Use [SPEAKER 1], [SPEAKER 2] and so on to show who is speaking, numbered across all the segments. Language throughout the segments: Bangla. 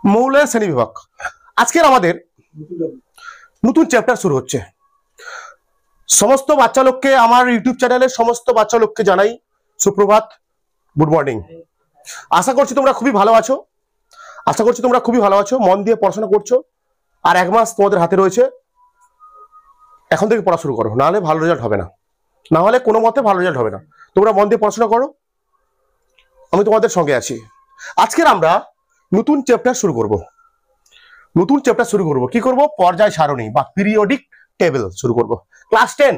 [SPEAKER 1] মৌলের শ্রেণীবিভাগ। আজকের আমাদের নতুন চ্যাপ্টার শুরু হচ্ছে। সমস্ত বাচ্চা লোককে, আমার ইউটিউব চ্যানেলের সমস্ত বাচ্চা লোককে জানাই সুপ্রভাত, গুড মর্নিং। আশা করছি তোমরা খুবই ভালো আছো, মন দিয়ে পড়াশোনা করছো। আর 1 মাস তোমাদের হাতে রয়েছে, এখন থেকে পড়া শুরু করো, নাহলে ভালো রেজাল্ট হবে না, কোনো মতে ভালো রেজাল্ট হবে না। তোমরা মন দিয়ে পড়াশোনা করো, আমি তোমাদের সঙ্গে আছি। আজকের আমরা নতুন চ্যাপ্টার শুরু করব। কি করব? পর্যায় সারণী বা পিরিয়ডিক টেবিল শুরু করব। ক্লাস 10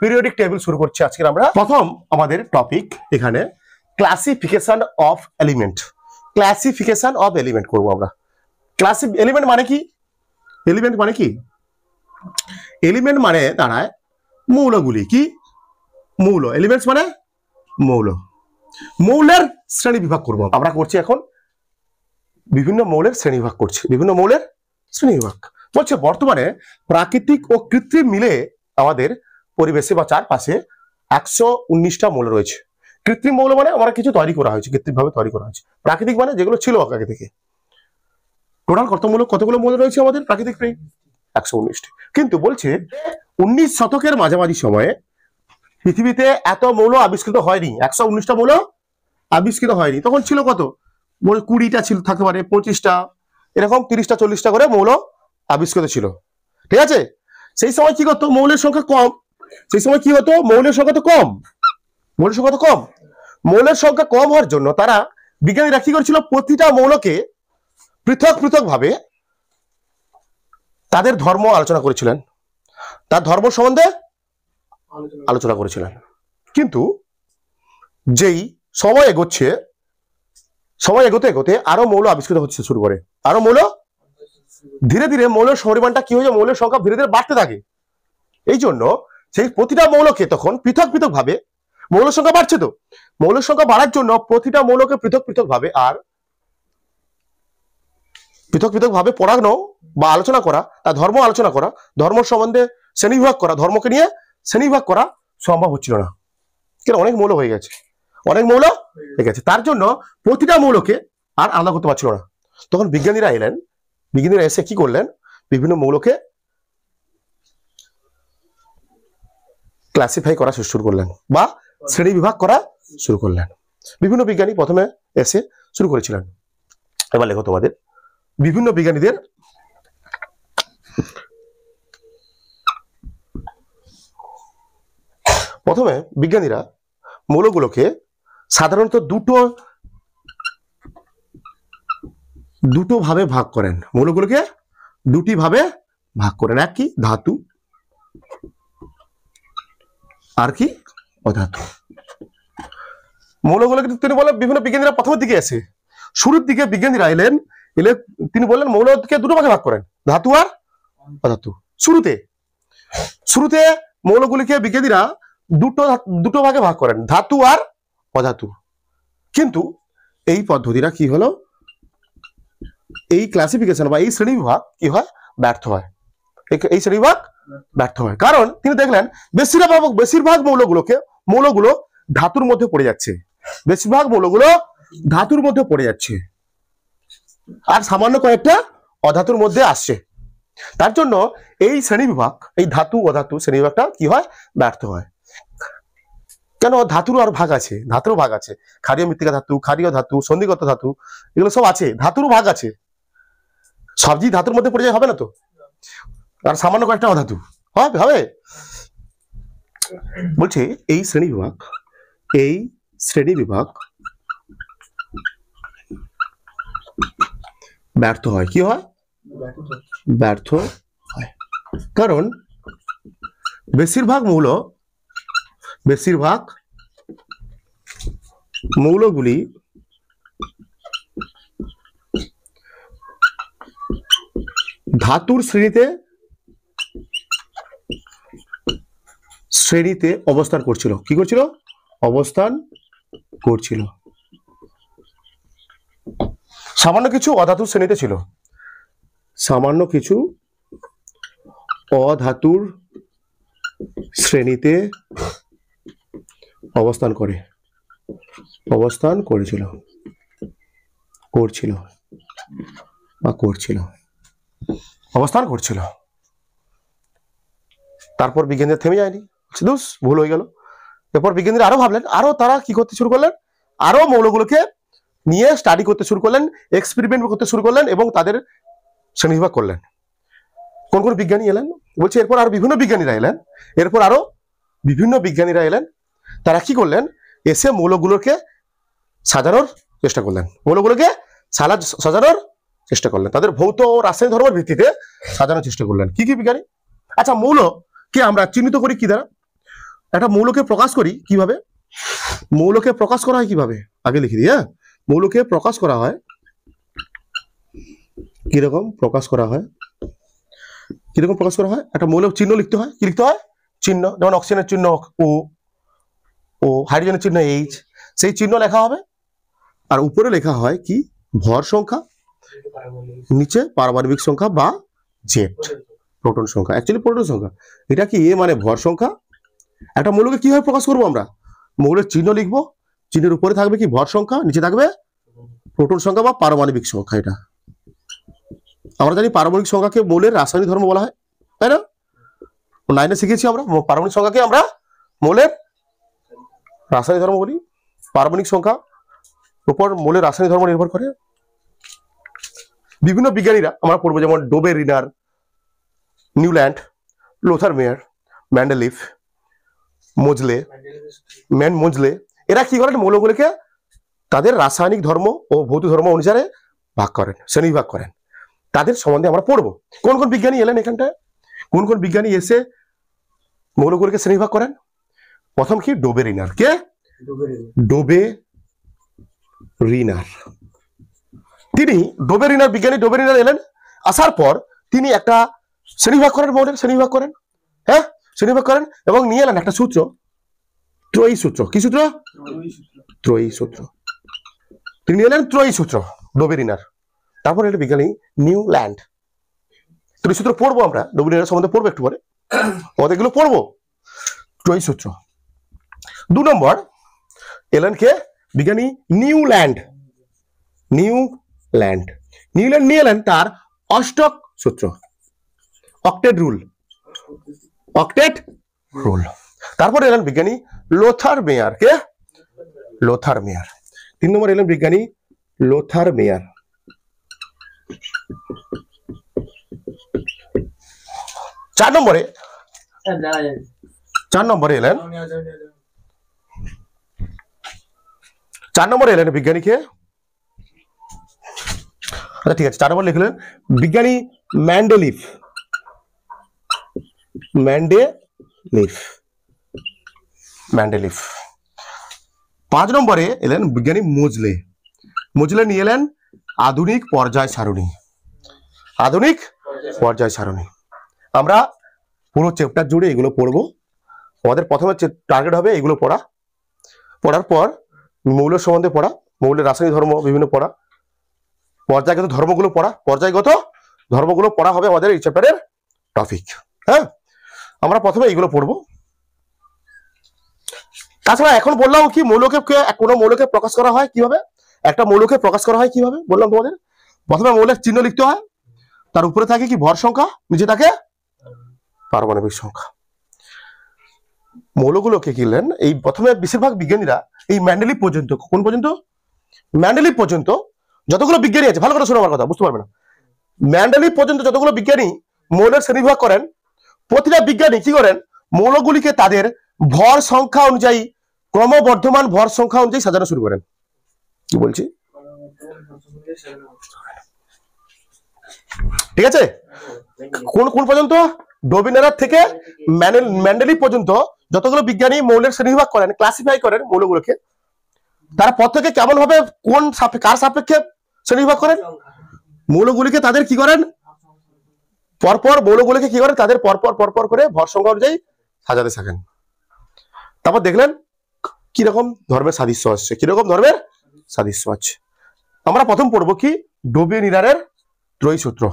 [SPEAKER 1] পিরিয়ডিক টেবিল শুরু করছি আজকে আমরা। প্রথম আমাদের টপিক এখানে ক্লাসিফিকেশন অফ এলিমেন্ট। করব আমরা। এলিমেন্ট মানে কি? এলিমেন্ট মানে দাঁড়ায় মৌলগুলি। কি মৌল? এলিমেন্টস মানে মৌল। মৌলের শ্রেণী বিভাগ করব আমরা। করছি এখন বিভিন্ন মৌলের শ্রেণীবিভাগ করছি। বলছে বর্তমানে প্রাকৃতিক ও কৃত্রিম মিলে আমাদের পরিবেশে বা চারপাশে 119টা মৌল রয়েছে। কৃত্রিম মৌল মানে আমরা কিছু তৈরি করা হয়েছে, কৃত্রিমভাবে তৈরি করা হয়েছে। প্রাকৃতিক মানে যেগুলো ছিল আগে থেকে। টোটাল কতগুলো মৌল রয়েছে আমাদের প্রাকৃতিক? 119টি। কিন্তু বলছে 19 শতকের মাঝামাঝি সময়ে পৃথিবীতে এত মৌল আবিষ্কৃত হয়নি। 119টা মৌল আবিষ্কৃত হয়নি। তখন ছিল কত? 20টা ছিল, থাকতে পারে 25টা, এরকম 30টা 40টা করে মৌল আবিষ্কৃত ছিল। ঠিক আছে? সেই সময় কি করতো? মৌলের সংখ্যা কম। মৌলের সংখ্যা কম হওয়ার জন্য তারা বিজ্ঞানীরা কি করেছিল? প্রতিটা মৌলকে পৃথক পৃথক ভাবে তাদের ধর্ম আলোচনা করেছিলেন, তার ধর্ম সম্বন্ধে আলোচনা করেছিলেন। কিন্তু যেই সময় এগোতে এগোতে আরো মৌল আবিষ্কৃত হচ্ছে শুরু করে। ধীরে ধীরে মৌলের পরিমাণটা কি হয়েছে? মৌলের সংখ্যা ধীরে ধীরে বাড়তে থাকে। এই জন্য সেই প্রতিটা মৌলকে তখন পৃথক পৃথক ভাবে, মৌলের সংখ্যা বাড়ছে, তো মৌলের সংখ্যা বাড়ার জন্য প্রতিটা মৌলকে পৃথক পৃথক ভাবে পড়ানো বা আলোচনা করা, তার ধর্ম আলোচনা করা, ধর্ম সম্বন্ধে শ্রেণীবিভাগ করা, ধর্মকে নিয়ে শ্রেণীবিভাগ করা সম্ভব হচ্ছিল না। কেন? অনেক মৌল হয়ে গেছে। তার জন্য প্রতিটা মৌলকে আর আলাদা করতে পারছিল না। তখন বিজ্ঞানীরা এসে কি করলেন? বিভিন্ন মৌলকে ক্লাসিফাই করা শুরু করলেন বা শ্রেণী বিভাগ করা শুরু করলেন। বিভিন্ন বিজ্ঞানী প্রথমে এসে শুরু করেছিলেন। এবার লেখো তোমাদের বিভিন্ন বিজ্ঞানীদের প্রথমে বিজ্ঞানীরা মৌলগুলোকে সাধারণত দুটো ভাবে ভাগ করেন। মৌলগুলোকে দুটি ভাবে ভাগ করেন। এক কি? ধাতু, আর কি? অধাতু। মৌলগুলোকে তিনি বলেন, বিভিন্ন বিজ্ঞানীরা প্রথমের দিকে এসে শুরুর দিকে বিজ্ঞানীরা এলে তিনি বললেন মৌলকে দুটো ভাগে ভাগ করেন, ধাতু আর অধাতু। শুরুতে মৌলগুলিকে বিজ্ঞানীরা দুটো ভাগে ভাগ করেন, ধাতু আর অধাতু। কিন্তু এই পদ্ধতিটা কি হলো? এই ক্লাসিফিকেশন বা এই শ্রেণীবিভাগ কি হয়? ব্যর্থ হয়। কারণ তিনি দেখলেন বেশিরভাগ মৌলগুলো ধাতুর মধ্যে পড়ে যাচ্ছে, আর সামান্য কয়েকটা অধাতুর মধ্যে আসছে। তার জন্য এই শ্রেণীবিভাগ, এই ধাতু অধাতু শ্রেণীবিভাগটা কি হয়? ব্যর্থ হয়। কেন? ধাতুর ভাগ আছে। ক্ষারীয় মৃত্তিকা ধাতু, ক্ষারীয় ধাতু, সন্ধিগত ধাতু, এগুলো সব আছে। ধাতুর ভাগ আছে। সবজি ধাতুর মধ্যে পড়ে যায় হবে না তো? আর সামান্য কয়েকটা অধাতু হবে। বলছে এই শ্রেণীবিভাগ ব্যর্থ হয়। কি হয়? ব্যর্থ হয়। কারণ বেশিরভাগ মৌলগুলি ধাতুর শ্রেণীতে অবস্থান করছিল। কি করছিল? অবস্থান করছিল। সামান্য কিছু অধাতুর শ্রেণীতে ছিল। সামান্য কিছু অধাতুর শ্রেণীতে অবস্থান করছিল। বা করছিল, অবস্থান করছিল। তারপর বিজ্ঞানীরা থেমে যায়নি, দোষ ভুল হয়ে গেল। এরপর বিজ্ঞানীরা আরো ভাবলেন, আরো তারা কি করতে শুরু করলেন, আরো মৌলগুলোকে নিয়ে স্টাডি করতে শুরু করলেন, এক্সপেরিমেন্ট করতে শুরু করলেন এবং তাদের শ্রেণীবিভাগ করলেন। কোন কোন বিজ্ঞানী এলেন বলছে, এরপর আরো বিভিন্ন বিজ্ঞানীরা এলেন, এরপর আরো বিভিন্ন বিজ্ঞানীরা এলেন। তারা কি করলেন, এসে মৌলগুলোকে সাজানোর চেষ্টা করলেন, মৌলগুলোকে সাজানোর চেষ্টা করলেন, তাদের ভৌত ও রাসায়নিক ধর্মের ভিত্তিতে সাজানোর চেষ্টা করলেন। কি কি বিজ্ঞানী? আচ্ছা, মৌলকে আমরা চিহ্নিত করি কি দ্বারা? একটা মৌলকে প্রকাশ করি কিভাবে? মৌলকে প্রকাশ করা হয় কিভাবে, আগে লিখে দিই। হ্যাঁ, মৌলকে প্রকাশ করা হয় কিরকম? প্রকাশ করা হয় কিরকম? প্রকাশ করা হয়, একটা মৌলের চিহ্ন লিখতে হয়। কি লিখতে হয়? চিহ্ন। যেমন অক্সিজেনের চিহ্ন ও হাইড্রোজেনের চিহ্ন H, সেই চিহ্ন লেখা হবে। আর উপরে লেখা হয় কি? ভর সংখ্যা, নিচে পারমাণবিক সংখ্যা বা জেড, প্রোটন সংখ্যা। অ্যাকচুয়ালি প্রোটন সংখ্যা, এটা কি এ মানে ভর সংখ্যা। একটা মৌলকে কিভাবে প্রকাশ করবো আমরা? মৌলের চিহ্ন লিখবো, চিহ্নের উপরে থাকবে কি? ভর সংখ্যা, নিচে থাকবে প্রোটন সংখ্যা বা পারমাণবিক সংখ্যা। এটা আমরা জানি পারমাণবিক সংখ্যাকে মৌলের রাসায়নিক ধর্ম বলা হয়, তাই না? 9-এ শিখেছি আমরা, পারমাণবিক সংখ্যাকে আমরা মৌলের রাসায়নিক ধর্ম বলি। পারমাণবিক সংখ্যা উপর মৌলের রাসায়নিক ধর্ম নির্ভর করে। বিভিন্ন বিজ্ঞানীরা আমরা পড়বো, যেমন ডোবে রিনার, নিউল্যান্ড, লোথার মেয়ার, ম্যান্ডেলিফ, মোজলে, এরা কি করেন? মৌলগুলিকে তাদের রাসায়নিক ধর্ম ও ভৌত ধর্ম অনুসারে ভাগ করেন, শ্রেণীবিভাগ করেন। তাদের সম্বন্ধে আমরা পড়বো। কোন কোন বিজ্ঞানী এলেন এখানটায়, কোন কোন বিজ্ঞানী এসে মৌলগুলিকে শ্রেণীবিভাগ করেন? প্রথম কি? ডোবে রিনার। কে? ডোবে রিনার। তিনি ডোবে রিনার বিজ্ঞানী ডোবে রিনার এলেন। আসার পর তিনি একটা শ্রেণীবিভাগ করেন, মৌলের শ্রেণীবিভাগ করেন। হ্যাঁ, শ্রেণীবিভাগ করেন এবং নিয়ে এলেন একটা সূত্র, ত্রয়ী সূত্র। কি সূত্র? ত্রয়ী সূত্র। তিনি নিয়ে এলেন ত্রয়ী সূত্র, ডোবে রিনার। তারপর এটা বিজ্ঞানী নিউল্যান্ড। ত্রয়ী সূত্র পড়বো আমরা, ডোবে রিনার সম্বন্ধে পড়বো একটু পরে, আমাদের এগুলো পড়বো। ত্রয়ী সূত্র। 2 নম্বর এলেন কে? বিজ্ঞানী নিউল্যান্ড। নিউল্যান্ড নিয়ে এলেন তার অষ্টক সূত্র, অক্টেট রুল। তারপর এলেন বিজ্ঞানী লোথার মেয়ার। কে? লোথার মেয়ার। 3 নম্বর এলেন বিজ্ঞানী লোথার মেয়ার। 4 নম্বরে এলেন বিজ্ঞানীকে, আচ্ছা ঠিক আছে, 4 নম্বর লিখলেন বিজ্ঞানী ম্যান্ডেলিফ। 5 নম্বরে এলেন বিজ্ঞানী মোজলে নিয়ে এলেন আধুনিক পর্যায় সারণী। আমরা পুরো চ্যাপ্টার জুড়ে এগুলো পড়বো। আমাদের প্রথমে টার্গেট হবে এগুলো পড়ার পর মৌলের সম্বন্ধে পড়া, মৌলের রাসায়নিক ধর্ম বিভিন্ন পড়া, পর্যায়গত ধর্মগুলো পড়া হবে আমাদের এই চ্যাপ্টারের টপিক। হ্যাঁ, আমরা প্রথমে এইগুলো পড়বো। তাছাড়া এখন বললাম কি, কোনো মৌলকে প্রকাশ করা হয় কিভাবে, একটা মৌলকে প্রকাশ করা হয় কিভাবে বললাম তোমাদের। প্রথমে মৌলের চিহ্ন লিখতে হয়, তার উপরে থাকে কি? ভর সংখ্যা, নিচে থাকে পারমাণবিক সংখ্যা। মৌলগুলোকে কিনলেন এই প্রথমে বেশিরভাগ বিজ্ঞানীরা এই ম্যান্ডেলিফ পর্যন্ত, কোন পর্যন্ত? ম্যান্ডেলিফ পর্যন্ত যতগুলো বিজ্ঞানী আছে, ভালো করে শোনো আমার কথা, বুঝতে পারবে না। ম্যান্ডেলিফ পর্যন্ত যতগুলো বিজ্ঞানী মৌলের শ্রেণীবিভাগ করেন, প্রতিটা বিজ্ঞানী কি করেন? মৌলগুলিকে তাদের ভর সংখ্যা অনুযায়ী, ক্রমবর্ধমান ভর সংখ্যা অনুযায়ী সাজানো শুরু করেন। কি বলছি? ঠিক আছে? কোন পর্যন্ত? ডোবে রিনার থেকে ম্যান্ডেলিফ পর্যন্ত যতগুলো বিজ্ঞানী মৌলের শ্রেণীবিভাগ করেন, ক্লাসিফাই করেন মৌলগুলোকে, তারা প্রত্যেকে কেমন ভাবে, কার সাপেক্ষে শ্রেণীবিভাগ করেন? মৌলগুলিকে তাদের কি করেন? পরপর মৌলগুলিকে কি করেন? তাদের পরপর করে ভর সংখ্যা অনুযায়ী সাজাতে থাকেন। তারপর দেখলেন কিরকম ধর্মের সাদৃশ্য আছে। আমরা প্রথম পড়বো কি? ডোবে রিনারের ত্রয়ী সূত্র।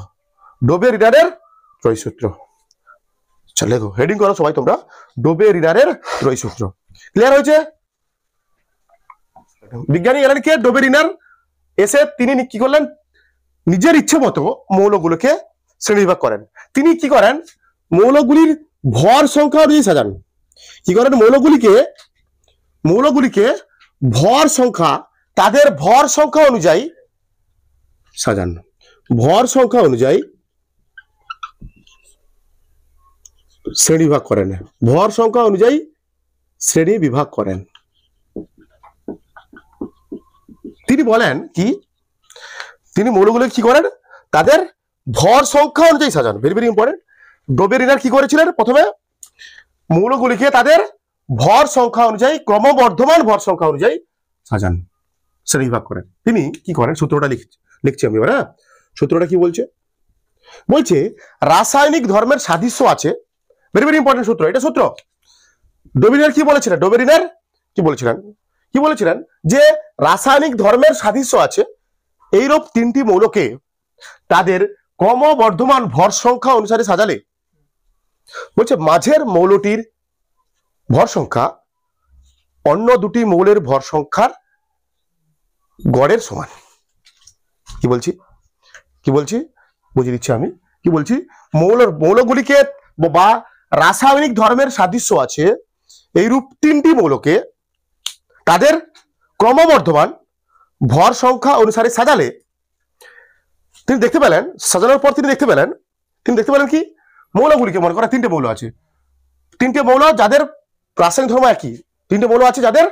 [SPEAKER 1] লেখো, হেডিং করো সবাই তোমরা, ডোবে রিনারের ত্রয়ী সূত্র। ক্লিয়ার হয়েছে? বিজ্ঞানী এলেন কে? ডোবে রিনার। এসে তিনি কি করলেন? নিজের ইচ্ছে মতো মৌলগুলোকে শ্রেণীবিভাগ করেন। তিনি কি করেন, মৌলগুলির ভর সংখ্যা অনুযায়ী সাজান। কি করেন, মৌলগুলিকে ভর সংখ্যা, তাদের ভর সংখ্যা অনুযায়ী সাজান। ভর সংখ্যা অনুযায়ী শ্রেণীবিভাগ করেন। ভর সংখ্যা অনুযায়ী শ্রেণী বিভাগ করেন। তিনি বলেন কি, তিনি মৌলগুলো কি করেন, তাদের ভর সংখ্যা অনুযায়ী সাজান। Very very important. ডোবেরিনার কি করেছিলেন, প্রথমে মৌলগুলিকে তাদের ভর সংখ্যা অনুযায়ী, ক্রমবর্ধমান ভর সংখ্যা অনুযায়ী সাজান, শ্রেণীবিভাগ করেন। তিনি কি করেন, সূত্রটা লিখছি আমি এবার। হ্যাঁ, সূত্রটা কি বলছে, বলছে রাসায়নিক ধর্মের সাদৃশ্য আছে। ভেরি ভেরি ইম্পর্টেন্ট সূত্র, এটা সূত্র। ডোবেরিনার কি বলেছিলেন, যে রাসায়নিক ধর্মের সাদৃশ্য আছে এইরূপ তিনটি মৌলকে তাদের ক্রমবর্ধমান ভর সংখ্যা অনুসারে সাজালে, বলছে মাঝের মৌলটির ভর সংখ্যা অন্য দুটি মৌলের ভর সংখ্যার গড়ের সমান। কি বলছি বুঝিয়ে দিচ্ছি আমি। কি বলছি, মৌলগুলিকে বা রাসায়নিক ধর্মের সাদৃশ্য আছে এইরূপ তিনটি মৌলকে তাদের ক্রমবর্ধমান ভর সংখ্যা অনুসারে সাজালে, তিনি দেখতে পেলেন, সাজানোর পর তিনি দেখতে পেলেন কি, মৌলগুলিকে, মনে করা তিনটে মৌল আছে, তিনটে মৌল যাদের রাসায়নিক ধর্ম একই, তিনটে মৌল আছে যাদের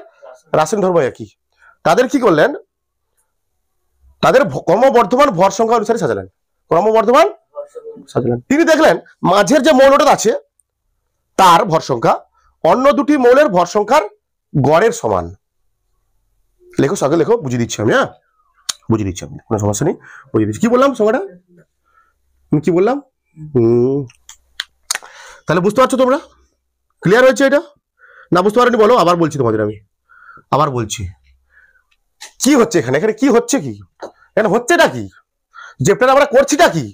[SPEAKER 1] রাসায়নিক ধর্ম একই, তাদের কি করলেন, তাদের ক্রমবর্ধমান ভর সংখ্যা অনুসারে সাজালেন। তিনি দেখলেন মাঝের যে মৌলটা আছে তার ভর সংখ্যা অন্য দুটি মৌলের ভর সংখ্যার গড়ের সমান। লেখো, আগে লেখো, বুঝিয়ে দিচ্ছি আমি। হ্যাঁ, বুঝিয়ে দিচ্ছি আমি, কোনো সমস্যা নেই, বুঝিয়ে দিচ্ছি। কি বললাম সংখ্যাটা, কি বললাম, তাহলে বুঝতে পারছো তোমরা? ক্লিয়ার হয়েছে এটা? না বুঝতে পারোনি বলো, আবার বলছি তোমাদের, আমি আবার বলছি কি হচ্ছে এখানে, কি হচ্ছে, কি এখানে হচ্ছেটা কি, যেটা আমরা করছিটা কি,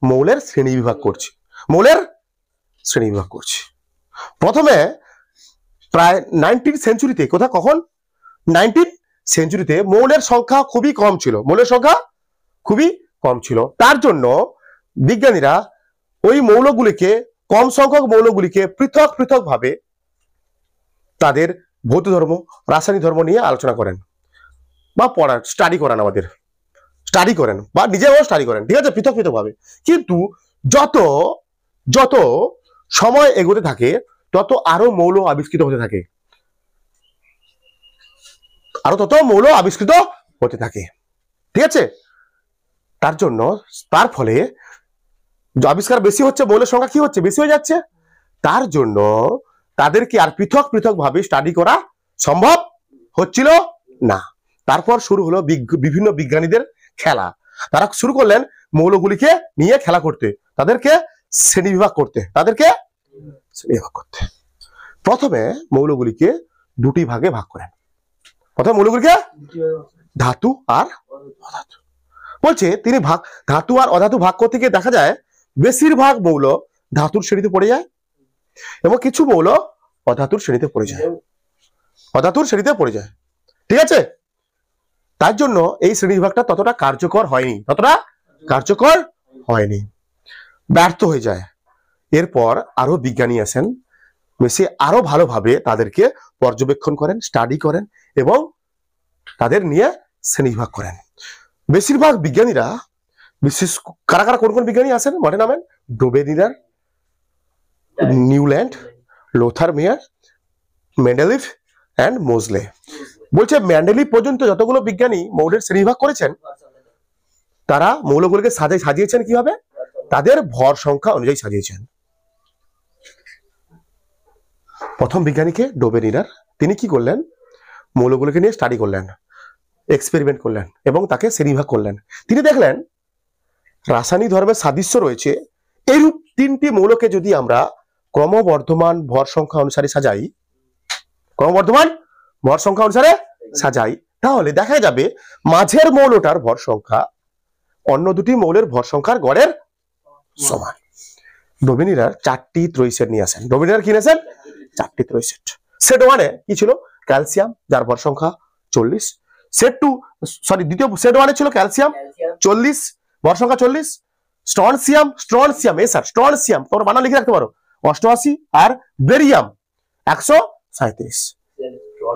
[SPEAKER 1] মৌলের শ্রেণী বিভাগ করছি। প্রথমে প্রায় 19 সেঞ্চুরিতে, কখন 19 সেঞ্চুরিতে মৌলের সংখ্যা খুবই কম ছিল। তার জন্য বিজ্ঞানীরা ওই মৌলগুলিকে, কম সংখ্যক মৌলগুলিকে পৃথক ভাবে তাদের ভৌত ধর্ম, রাসায়নিক ধর্ম নিয়ে আলোচনা করেন বা স্টাডি করেন বা নিজেরাও স্টাডি করেন, ঠিক আছে, পৃথক ভাবে। কিন্তু যত সময় এগোতে থাকে তত আরো মৌল আবিষ্কৃত হতে থাকে, ঠিক আছে। তার ফলে আবিষ্কার বেশি হচ্ছে, মৌলের সংখ্যা কি হচ্ছে, বেশি হয়ে যাচ্ছে। তার জন্য তাদেরকে আর পৃথক ভাবে স্টাডি করা সম্ভব হচ্ছিল না। তারপর শুরু হলো বিভিন্ন বিজ্ঞানীদের খেলা। তারা শুরু করলেন মৌলগুলিকে নিয়ে খেলা করতে, তাদেরকে শ্রেণীবিভাগ করতে। প্রথমে মৌলগুলিকে দুটি ভাগে ভাগ করেন। প্রথমে মৌলগুলিকে ধাতু আর অধাতু বলছে। তিনি ধাতু আর অধাতু ভাগ করতে গিয়ে দেখা যায় বেশিরভাগ মৌল ধাতুর শ্রেণীতে পড়ে যায় এবং কিছু মৌল অধাতুর শ্রেণীতে পড়ে যায়, ঠিক আছে। তার জন্য এই শ্রেণী বিভাগটা ততটা কার্যকর হয়নি, ব্যর্থ হয়ে যায়। এরপর আরো বিজ্ঞানী আসেন, বেশি আরো ভালোভাবে তাদেরকে পর্যবেক্ষণ করেন, স্টাডি করেন এবং তাদের নিয়ে শ্রেণীবিভাগ করেন। বেশিরভাগ বিজ্ঞানীরা, বিশেষ কোন বিজ্ঞানী আসেন মনে নামেন, Dobereiner, Newland, Lothar Meyer, Mendeleev and Moseley. বলছে মেন্ডেলিভ পর্যন্ত যতগুলো বিজ্ঞানী মৌলের শ্রেণীবিভাগ করেছেন, তারা মৌলগুলোকে সাজিয়েছেন কিভাবে, তাদের ভর সংখ্যা অনুযায়ী সাজিয়েছেন। প্রথম বিজ্ঞানীকে ডোবেরিনার, তিনি কি করলেন, মৌলগুলোকে নিয়ে স্টাডি করলেন, এক্সপেরিমেন্ট করলেন এবং তাকে শ্রেণীবিভাগ করলেন। তিনি দেখলেন রাসায়নিক ধর্মের সাদৃশ্য রয়েছে এইরূপ তিনটি মৌলকে যদি আমরা ক্রমবর্ধমান ভর সংখ্যা অনুসারে সাজাই, তাহলে দেখা যাবে মাঝের মৌলটার ভর সংখ্যা অন্য দুটি মৌলের ভর সংখ্যার গড়ের সমান। ডোবেরিনার 4টি ত্রয়ী নিয়ে আসেন। ডোবেরিনার কি নিয়েছেন, 4টি ত্রয়ী। সেট 1-এ কি ছিল, ক্যালসিয়াম, যার ভর সংখ্যা 40। দ্বিতীয় সেট 1-এ ছিল ক্যালসিয়াম 40 ভর সংখ্যা 40, স্ট্রনসিয়াম এ স্যার স্ট্রনসিয়াম তোমরা বানান লিখে রাখতে পারো 88 আর বেরিয়াম 137।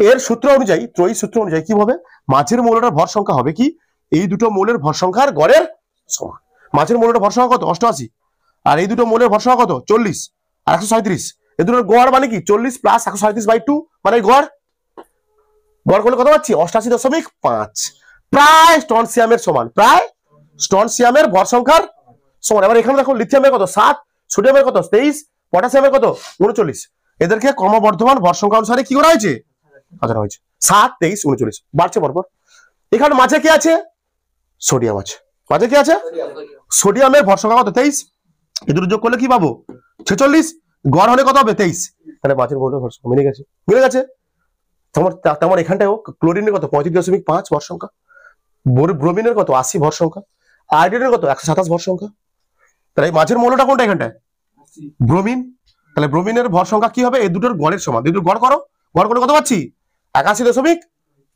[SPEAKER 1] এর সূত্র অনুযায়ী ত্রয়ী সূত্র অনুযায়ী কি হবে মাঝের মৌলটার ভর সংখ্যা হবে কি এই দুটো মৌলের ভর সংখ্যার গড়ের সমান। মাঝের মৌলটার ভর সংখ্যা কত 88 আর এই দুটো মৌলের ভর সংখ্যা কত 40 আর 137। এই দুটোর গড় মানে কি 40 প্লাস 137/2 মানে গড় করলে কত পাচ্ছি 88.5 প্রায় স্ট্রনসিয়ামের সমান, প্রায় স্ট্রনসিয়ামের ভর সংখ্যার সমান। এবার এখানে দেখো লিথিয়ামের কত 7, সোডিয়ামের কত 23, পটাশিয়ামের কত 39। এদেরকে ক্রমবর্ধমান ভর সংখ্যা অনুসারে কি করা হয়েছে সাজানো হয়েছে 7, 23, 39 বাড়ছে পরপর। এখানে মাঝে কি আছে সোডিয়াম আছে, মাঝে কি আছে সোডিয়ামের ভর সংখ্যা কত 23, এই দুটো যোগ করলে কি পাবো 46, গড় হলে কত হবে 23। তাহলে মাঝের মৌলের ভর সংখ্যা মিলে গেছে। তোমার এখানটায় ক্লোরিনের কত 35.5 ভর সংখ্যা, ব্রোমিনের কত 80 ভর সংখ্যা, আয়োডিনের কত 127 ভর সংখ্যা। তাহলে মাঝের মৌলটা কোনটা এখানটায় ব্রোমিন। তাহলে ব্রোমিনের ভর সংখ্যা কি হবে এই দুটোর গড়ের সমান। দুটোর গড় করো, গড় করলে কত পাচ্ছি 81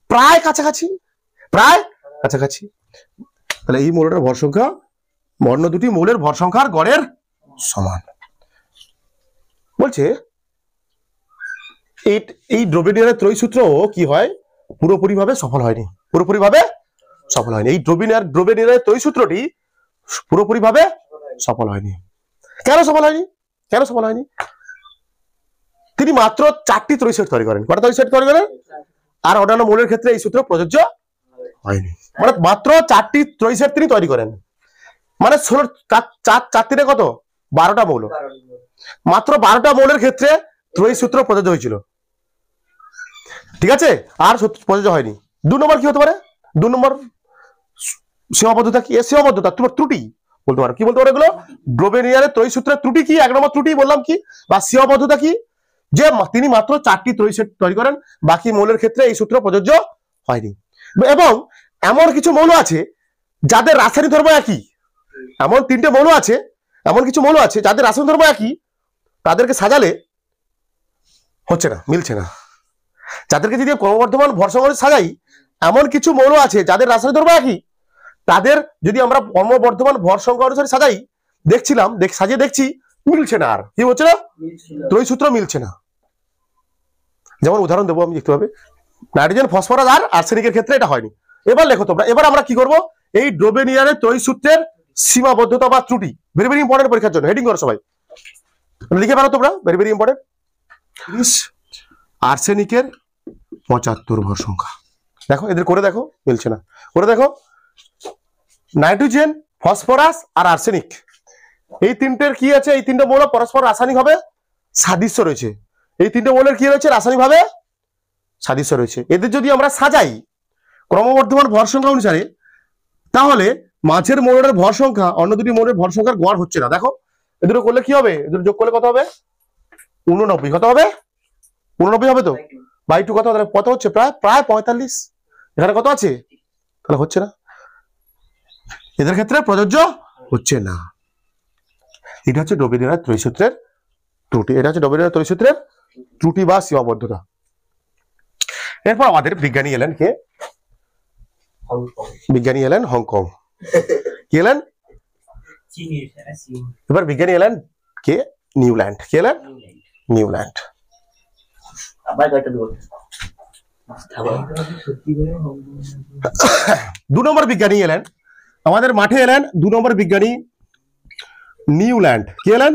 [SPEAKER 1] প্রায় কাছাকাছি, প্রায় কাছাকাছি। তাহলে এই মৌলটার ভর সংখ্যা অন্য দুটি মৌলের ভর সংখ্যার গড়ের সমান। বলছে এই ড্রোবেনিয়ারের ত্রয়ী সূত্র কি হয় পুরোপুরিভাবে সফল হয়নি, পুরোপুরিভাবে সফল হয়নি। এই ড্রোবেনিয়ারের ত্রয়ী সূত্রটি পুরোপুরিভাবে সফল হয়নি। কেন সফল হয়নি, কেন সফল হয়নি? তিনি মাত্র 4টি ত্রয়ী সেট তৈরি করেন। কটা ত্রয়ী সেট তৈরি করেন? আর অন্যান্য মৌলের ক্ষেত্রে এই সূত্র প্রযোজ্য হয়নি। মানে মাত্র 4টি ত্রয়ী সেট তিনি তৈরি করেন, মানে 4 কত 12টা মৌল, মাত্র 12টা মৌলের ক্ষেত্রে ত্রয়ী সূত্র প্রযোজ্য হয়েছিল, ঠিক আছে, আর প্রযোজ্য হয়নি। 2 নম্বর কি হতে পারে, 2 নম্বর সীমাবদ্ধতা কি, সীমাবদ্ধতা তোমার ত্রুটি বলতে পারো, কি বলতে পারো এগুলো ড্রোবেনিয়ারের ত্রয়ী সূত্রের ত্রুটি কি, 1 নম্বর ত্রুটি বললাম কি, বা সীমাবদ্ধতা কি, যে তিনি মাত্র 4টি ত্রয়ী সেট তৈরি করেন, বাকি মৌলের ক্ষেত্রে এই সূত্র প্রযোজ্য হয়নি। এবং এমন কিছু মৌল আছে যাদের রাসায়নিক ধর্ম একই, এমন 3টে মৌল আছে, এমন কিছু মৌল আছে যাদের রাসায়নিক ধর্ম একই, তাদেরকে সাজালে হচ্ছে না, মিলছে না। যাদেরকে যদি ক্রমবর্ধমান ভর সংখ্যা সাজাই, এমন কিছু মৌল আছে যাদের রাসায়নিক ধর্ম একই, তাদের যদি আমরা ক্রমবর্ধমান ভর সংখ্যা অনুসারে সাজাই, সাজিয়ে দেখছি মিলছে না, আর কি হচ্ছে না ত্রয়ী সূত্র মিলছে না। যেমন উদাহরণ দেবো আমি দেখতে পাবে, নাইট্রোজেন ফসফরাস আর আর্সেনিকের ক্ষেত্রে এটা হয়নি। এবার লেখো তোমরা, এবার আমরা কি করব এই ড্রোবেনিয়ারের ত্রয়ী সূত্রের সীমাবদ্ধতা বা ত্রুটি, ভেরি ভেরি ইম্পর্টেন্ট পরীক্ষার জন্য, হেডিং করো সবাই লিখে পারো তোমরা, ভেরি ভেরি ইম্পর্টেন্ট। আর্সেনিকের 75 ভর সংখ্যা, দেখো এদের করে দেখো মিলছে না, করে দেখো নাইট্রোজেন ফসফরাস আর আর্সেনিক এই তিনটের কি আছে, এই তিনটে মৌল পরস্পর রাসায়নিক ভাবে সাদৃশ্য রয়েছে, এই তিনটে মৌলের কি রয়েছে রাসায়নিক ভাবে সাদৃশ্য রয়েছে। এদের যদি আমরা সাজাই ক্রমবর্ধমান ভর সংখ্যা অনুসারে, তাহলে মাঝের মৌলের ভর সংখ্যা অন্য দুটি মৌলের ভর সংখ্যার গড় হচ্ছে না। দেখো এদের করলে কি হবে, এদের যোগ করলে কত হবে 89, কত হবে 89 হবে তো, বাই 2 কত হচ্ছে প্রায় 45, এখানে কত আছে, তাহলে হচ্ছে না, এদের ক্ষেত্রে প্রযোজ্য হচ্ছে না। এটা হচ্ছে ড্রোবেনিয়ারের ত্রয়ী সূত্রের ত্রুটি, এটা হচ্ছে ড্রোবেনিয়ারের ত্রয়ী সূত্রের ত্রুটি বা সীমাবদ্ধতা। এরপর আমাদের বিজ্ঞানী এলেন কে, বিজ্ঞানী এলেন হংকং, কি এলেন, এবার বিজ্ঞানী এলেন কে নিউল্যান্ড, কি এলেন নিউল্যান্ড। 2 নম্বর বিজ্ঞানী এলেন আমাদের মাঠে, এলেন 2 নম্বর বিজ্ঞানী নিউল্যান্ড, কি এলেন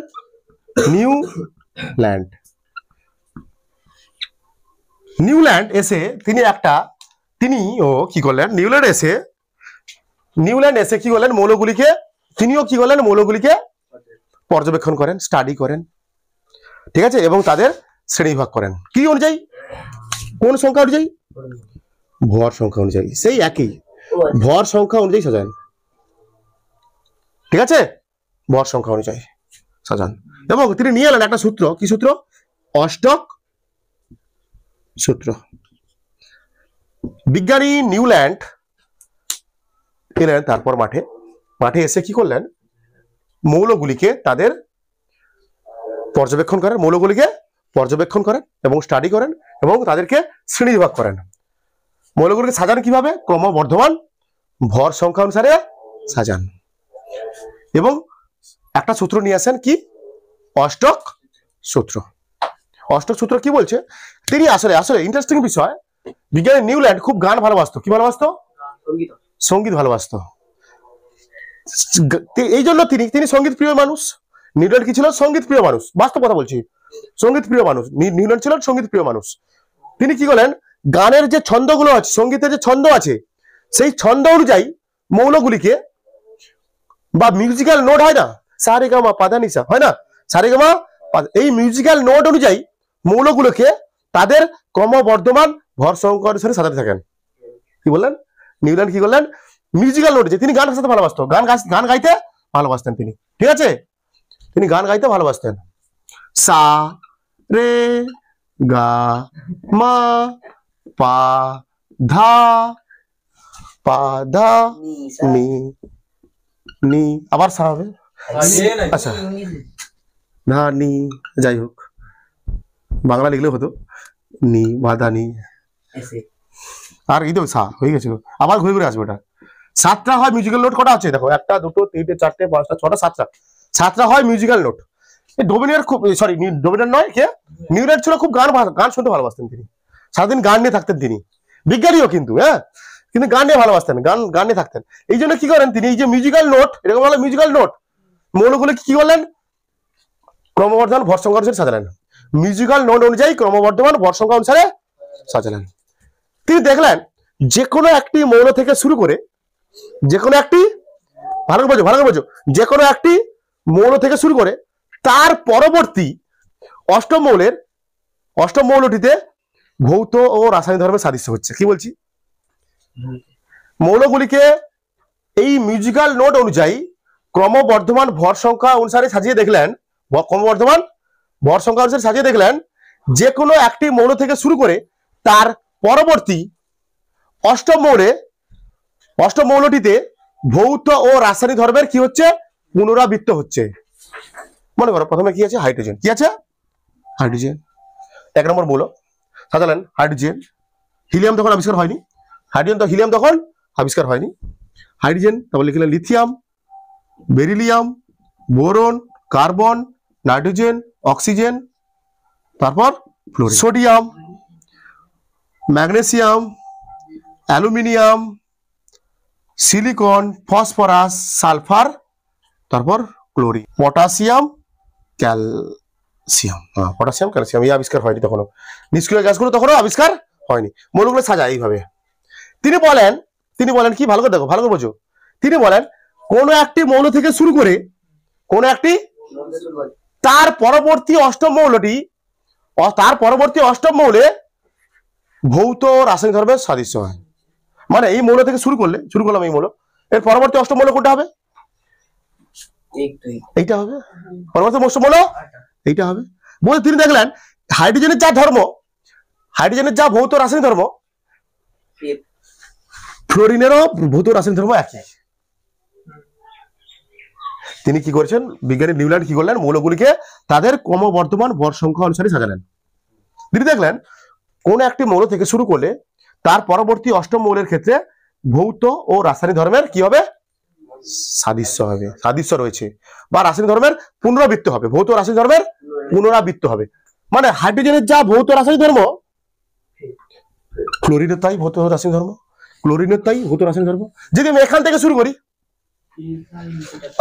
[SPEAKER 1] নিউল্যান্ড। নিউল্যান্ড এসে তিনিও কি করলেন, নিউল্যান্ড এসে কি করলেন মৌলগুলিকে, তিনিও কি করলেন মৌলগুলিকে পর্যবেক্ষণ করেন, স্টাডি করেন, ঠিক আছে, এবং তাদের শ্রেণীবিভাগ করেন কি অনুযায়ী, কোন সংখ্যা অনুযায়ী, ভর সংখ্যা অনুযায়ী, সেই একই ভর সংখ্যা অনুযায়ী সাজান, ঠিক আছে, ভর সংখ্যা অনুযায়ী সাজান। এবং তিনি নিয়ে এলেন একটা সূত্র, কি সূত্র, অষ্টক সূত্র। বিজ্ঞানী নিউল্যান্ড এলেন তারপর মাঠে এসে কি করলেন, মৌলগুলিকে তাদের পর্যবেক্ষণ করেন, মৌলগুলিকে পর্যবেক্ষণ করেন এবং স্টাডি করেন এবং তাদেরকে শ্রেণীবিভাগ করেন। মৌলগুলিকে সাজান কিভাবে, ক্রমবর্ধমান ভর সংখ্যা অনুসারে সাজান। এবং একটা সূত্র নিয়ে আসেন, কি? অষ্টক সূত্র। অষ্টক সূত্র কি বলছে? তিনি আসলে আসলে ইন্টারেস্টিং বিষয়, বিজ্ঞানী নিউল্যান্ড খুব গান ভালোবাসতো। কি ভালোবাসতো? সঙ্গীত ভালোবাসতো। এই জন্য তিনি সঙ্গীত প্রিয় মানুষ। নিউল্যান্ড কি ছিল? সঙ্গীত প্রিয় মানুষ। বাস্তব কথা বলছি, সঙ্গীত প্রিয় মানুষ। নিউল্যান্ড ছিল সঙ্গীত প্রিয় মানুষ। তিনি কি করলেন, গানের যে ছন্দগুলো আছে, সঙ্গীতের যে ছন্দ আছে, সেই ছন্দ অনুযায়ী মৌলগুলিকে, বা মিউজিক্যাল নোট হয় না, সারেগামা পাদানিসা হয় না, সারেগামা, এই মিউজিক্যাল নোট অনুযায়ী মৌলগুলোকে তাদের ক্রমবর্ধমান ভর সংখ্যা অনুসারে সাজাতে থাকেন। কি বললেন? নিউল্যান্ড কি করলেন, মিউজিক্যাল নোট, যে তিনি গান সাজাতে ভালোবাসতো, গান গাইতে ভালোবাসতেন তিনি। ঠিক আছে, তিনি গান গাইতে ভালোবাসতেন। সা রে গা মা পা ধা নি নি, আবার সা হবে। আচ্ছা, না নি, যাই হোক, বাংলা লিখলেও হতো, নি বাধা নি, আর এই তো সা হয়ে গেছিল। আবার ঘুরে ঘুরে আসবে। ওটা 7টা হয় মিউজিক্যাল নোট। কটা আছে দেখো? 1টা 2টো 3টে 4টে 5টা 6টা 7টা। 7টা হয় মিউজিক্যাল নোট। ডোমিনিয়ার খুব, সরি ডোমিনিয়ার নয়, কে? নিউল্যান্ড ছিল খুব গান শুনতে ভালোবাসতেন তিনি। সারাদিন গান নিয়ে থাকতেন তিনি। বিজ্ঞানীও কিন্তু, হ্যাঁ, কিন্তু গান নিয়ে ভালোবাসতেন, গান নিয়ে থাকতেন। এই জন্য কি করেন তিনি, এই যে মিউজিক্যাল নোট, এরকম হলো মিউজিক্যাল নোট, মৌলগুলো কি করলেন, ক্রমবর্ধমান ভর সংখ্যা অনুসারে সাজালেন। মিউজিক্যাল নোট অনুযায়ী ক্রমবর্ধমান ভর সংখ্যা অনুসারে সাজালেন। তিনি দেখলেন যে কোনো একটি মৌল থেকে শুরু করে, যে কোনো একটি, ভালো করে বোঝো, যে কোনো একটি মৌল থেকে শুরু করে তার পরবর্তী অষ্টম মৌলটিতে ভৌত ও রাসায়নিক ধর্মের সাদৃশ্য হচ্ছে। কি বলছি? মৌলগুলিকে এই মিউজিক্যাল নোট অনুযায়ী ক্রমবর্ধমান ভর সংখ্যা অনুসারে সাজিয়ে দেখলেন, ক্রমবর্ধমান ভর সংখ্যা অনুসারে সাজিয়ে দেখলেন যে কোনো একটি মৌল থেকে শুরু করে তার পরবর্তী অষ্টম মৌলটিতে ভৌত ও রাসায়নিক ধর্মের কি হচ্ছে, পুনরাবৃত্ত হচ্ছে। মনে করো প্রথমে কি আছে, হাইড্রোজেন। কি আছে? হাইড্রোজেন, 1 নম্বর মৌল সাজালেন হাইড্রোজেন। হিলিয়াম তখন আবিষ্কার হয়নি, হিলিয়াম তখন আবিষ্কার হয়নি। হাইড্রোজেন, তারপর লিখলেন lithium, beryllium, boron, carbon, nitrogen, oxygen, তারপর fluorine, sodium, magnesium, aluminium, silicon, phosphorus, sulphur, তারপর chlorine, potassium, calcium. Potassium calcium এই আবিষ্কার হয়নি তখনও। নিষ্ক্রিয় গ্যাসগুলো তখনও আবিষ্কার হয়নি। মৌলগুলো সাজায় এইভাবে। তিনি বলেন কি, ভালো করে দেখো, ভালো করে বোঝো। তিনি বলেন কোন একটি মৌল থেকে শুরু করে, কোন একটি, তার পরবর্তী অষ্টম মৌলে ভৌত রাসায়নিক ধর্মের সাদৃশ্য হয়। মানে এই মৌল থেকে শুরু করলাম এই মৌল, এর পরবর্তী অষ্টম মৌল কোনটা হবে? এইটা হবে। পরবর্তী অষ্টম মৌল এইটা হবে। বলে তিনি দেখলেন হাইড্রোজেনের যা ভৌত রাসায়নিক ধর্ম, ফ্লোরিনেরও ভৌত রাসায়নিক ধর্ম একই। তিনি কি করেছেন, বিজ্ঞানী নিউল্যান্ড কি করলেন, মৌলগুলিকে তাদের ক্রমবর্ধমান ভর সংখ্যা অনুসারে সাজালেন। তিনি দেখলেন কোন একটি মৌল থেকে শুরু করলে তার পরবর্তী অষ্টম মৌলের ক্ষেত্রে ভৌত ও রাসায়নিক ধর্মের কি হবে, সাদৃশ্য রয়েছে, বা রাসায়নিক ধর্মের পুনরাবৃত্ত হবে, ভৌত রাসায়নিক ধর্মের পুনরাবৃত্ত হবে। মানে হাইড্রোজেনের যা ভৌত রাসায়নিক ধর্ম, ক্লোরিনের তাই ভৌত রাসায়নিক ধর্ম, ক্লোরিনের তাই ভৌত রাসায়নিক ধর্ম। যদি আমি এখান থেকে শুরু করি,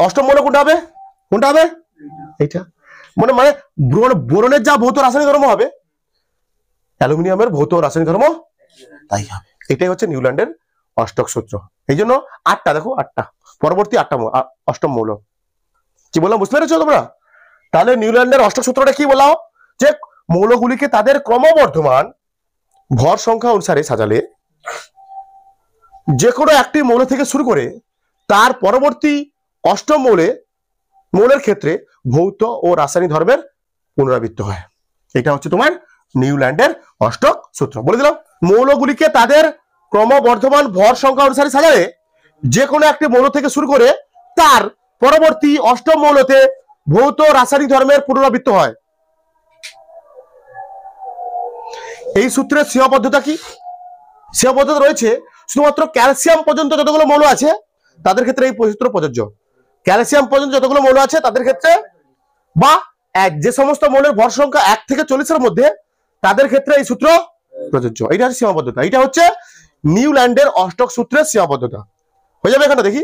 [SPEAKER 1] অষ্টম মৌল কোনটা হবে? এইটা। মানে বোরনের যা ভৌত রাসায়নিক ধর্ম হবে, অ্যালুমিনিয়ামের ভৌত রাসায়নিক ধর্ম তাই হবে। এটাই হচ্ছে নিউল্যান্ডের অষ্টক সূত্র। এই জন্য 8টা, দেখো 8টা, পরবর্তী 8টা অষ্টম মৌল। কি বললাম বুঝতে পেরেছো তোমরা? তাহলে নিউল্যান্ডের অষ্টক সূত্রটা কি বললাম, যে মৌলগুলিকে তাদের ক্রমবর্ধমান ভর সংখ্যা অনুসারে সাজালে যে কোনো একটি মৌল থেকে শুরু করে তার পরবর্তী অষ্টম মৌলের ক্ষেত্রে ভৌত ও রাসায়নিক ধর্মের পুনরাবৃত্ত হয়। এটা হচ্ছে তোমার নিউল্যান্ডের অষ্টক সূত্র। বলে দিলাম, মৌলগুলিকে তাদের ক্রমবর্ধমান ভর সংখ্যা অনুসারে সাজালে যে কোনো একটি মৌল থেকে শুরু করে তার পরবর্তী অষ্টম মৌলতে ভৌত রাসায়নিক ধর্মের পুনরাবৃত্ত হয়। এই সূত্রের সীমাবদ্ধতা কি? সীমাবদ্ধতা রয়েছে শুধুমাত্র ক্যালসিয়াম পর্যন্ত যতগুলো মৌল আছে তাদের ক্ষেত্রে এই সূত্র প্রযোজ্য। ক্যালসিয়াম পর্যন্ত যতগুলো মৌল আছে তাদের ক্ষেত্রে, বা যে সমস্ত মৌলের ভর সংখ্যা 1 থেকে 40-এর মধ্যে, তাদের ক্ষেত্রে এই সূত্র প্রযোজ্য। এটা হচ্ছে সীমাবদ্ধতা, এটা হচ্ছে নিউল্যান্ডের অষ্টক সূত্রের সীমাবদ্ধতা। হয়ে যাবে এখানে, দেখি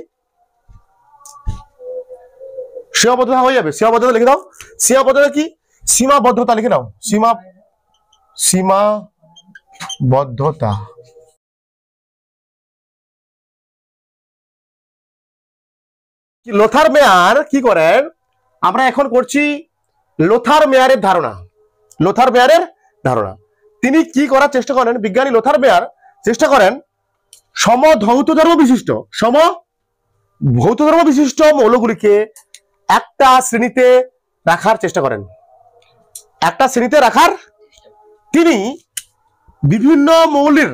[SPEAKER 1] সীমাবদ্ধতা হয়ে যাবে। সীমাবদ্ধতা লিখে দাও। সীমাবদ্ধতা কি? সীমাবদ্ধতা লিখে নাও। সীমাবদ্ধতা। লোথার মেয়ার কি করেন? আমরা এখন করছি লোথার মেয়ারের ধারণা। লোথার মেয়ারের ধারণা তিনি কি করার চেষ্টা করেন? বিজ্ঞানী লোথার মেয়ার চেষ্টা করেন সমভৌত ধর্ম বিশিষ্ট মৌলগুলিকে একটা শ্রেণীতে রাখার চেষ্টা করেন। একটা শ্রেণীতে রাখার তিনি বিভিন্ন মৌলগুলির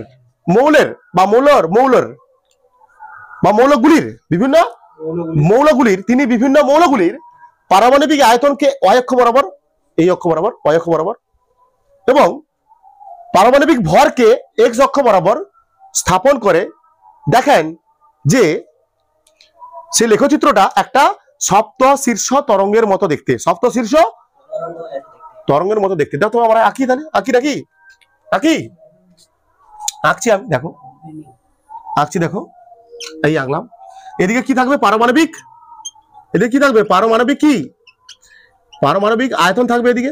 [SPEAKER 1] তিনি বিভিন্ন মৌলগুলির পারমাণবিক আয়তনকে অক্ষ বরাবর, এই অক্ষ বরাবর, অক্ষ বরাবর, এবং পারমাণবিক ভরকে এক্স অক্ষ বরাবর স্থাপন করে দেখেন যে সেই লেখচিত্রটা একটা সপ্ত শীর্ষ তরঙ্গের মতো দেখতে। সপ্ত শীর্ষ তরঙ্গের মতো দেখতে। দেখো আমরা আঁকি, তাহলে আঁকছি আমি, দেখো আঁকছি, দেখো এই আঁকলাম। এদিকে কি থাকবে? পারমাণবিক। এদিকে কি থাকবে? পারমাণবিক আয়তন থাকবে। এদিকে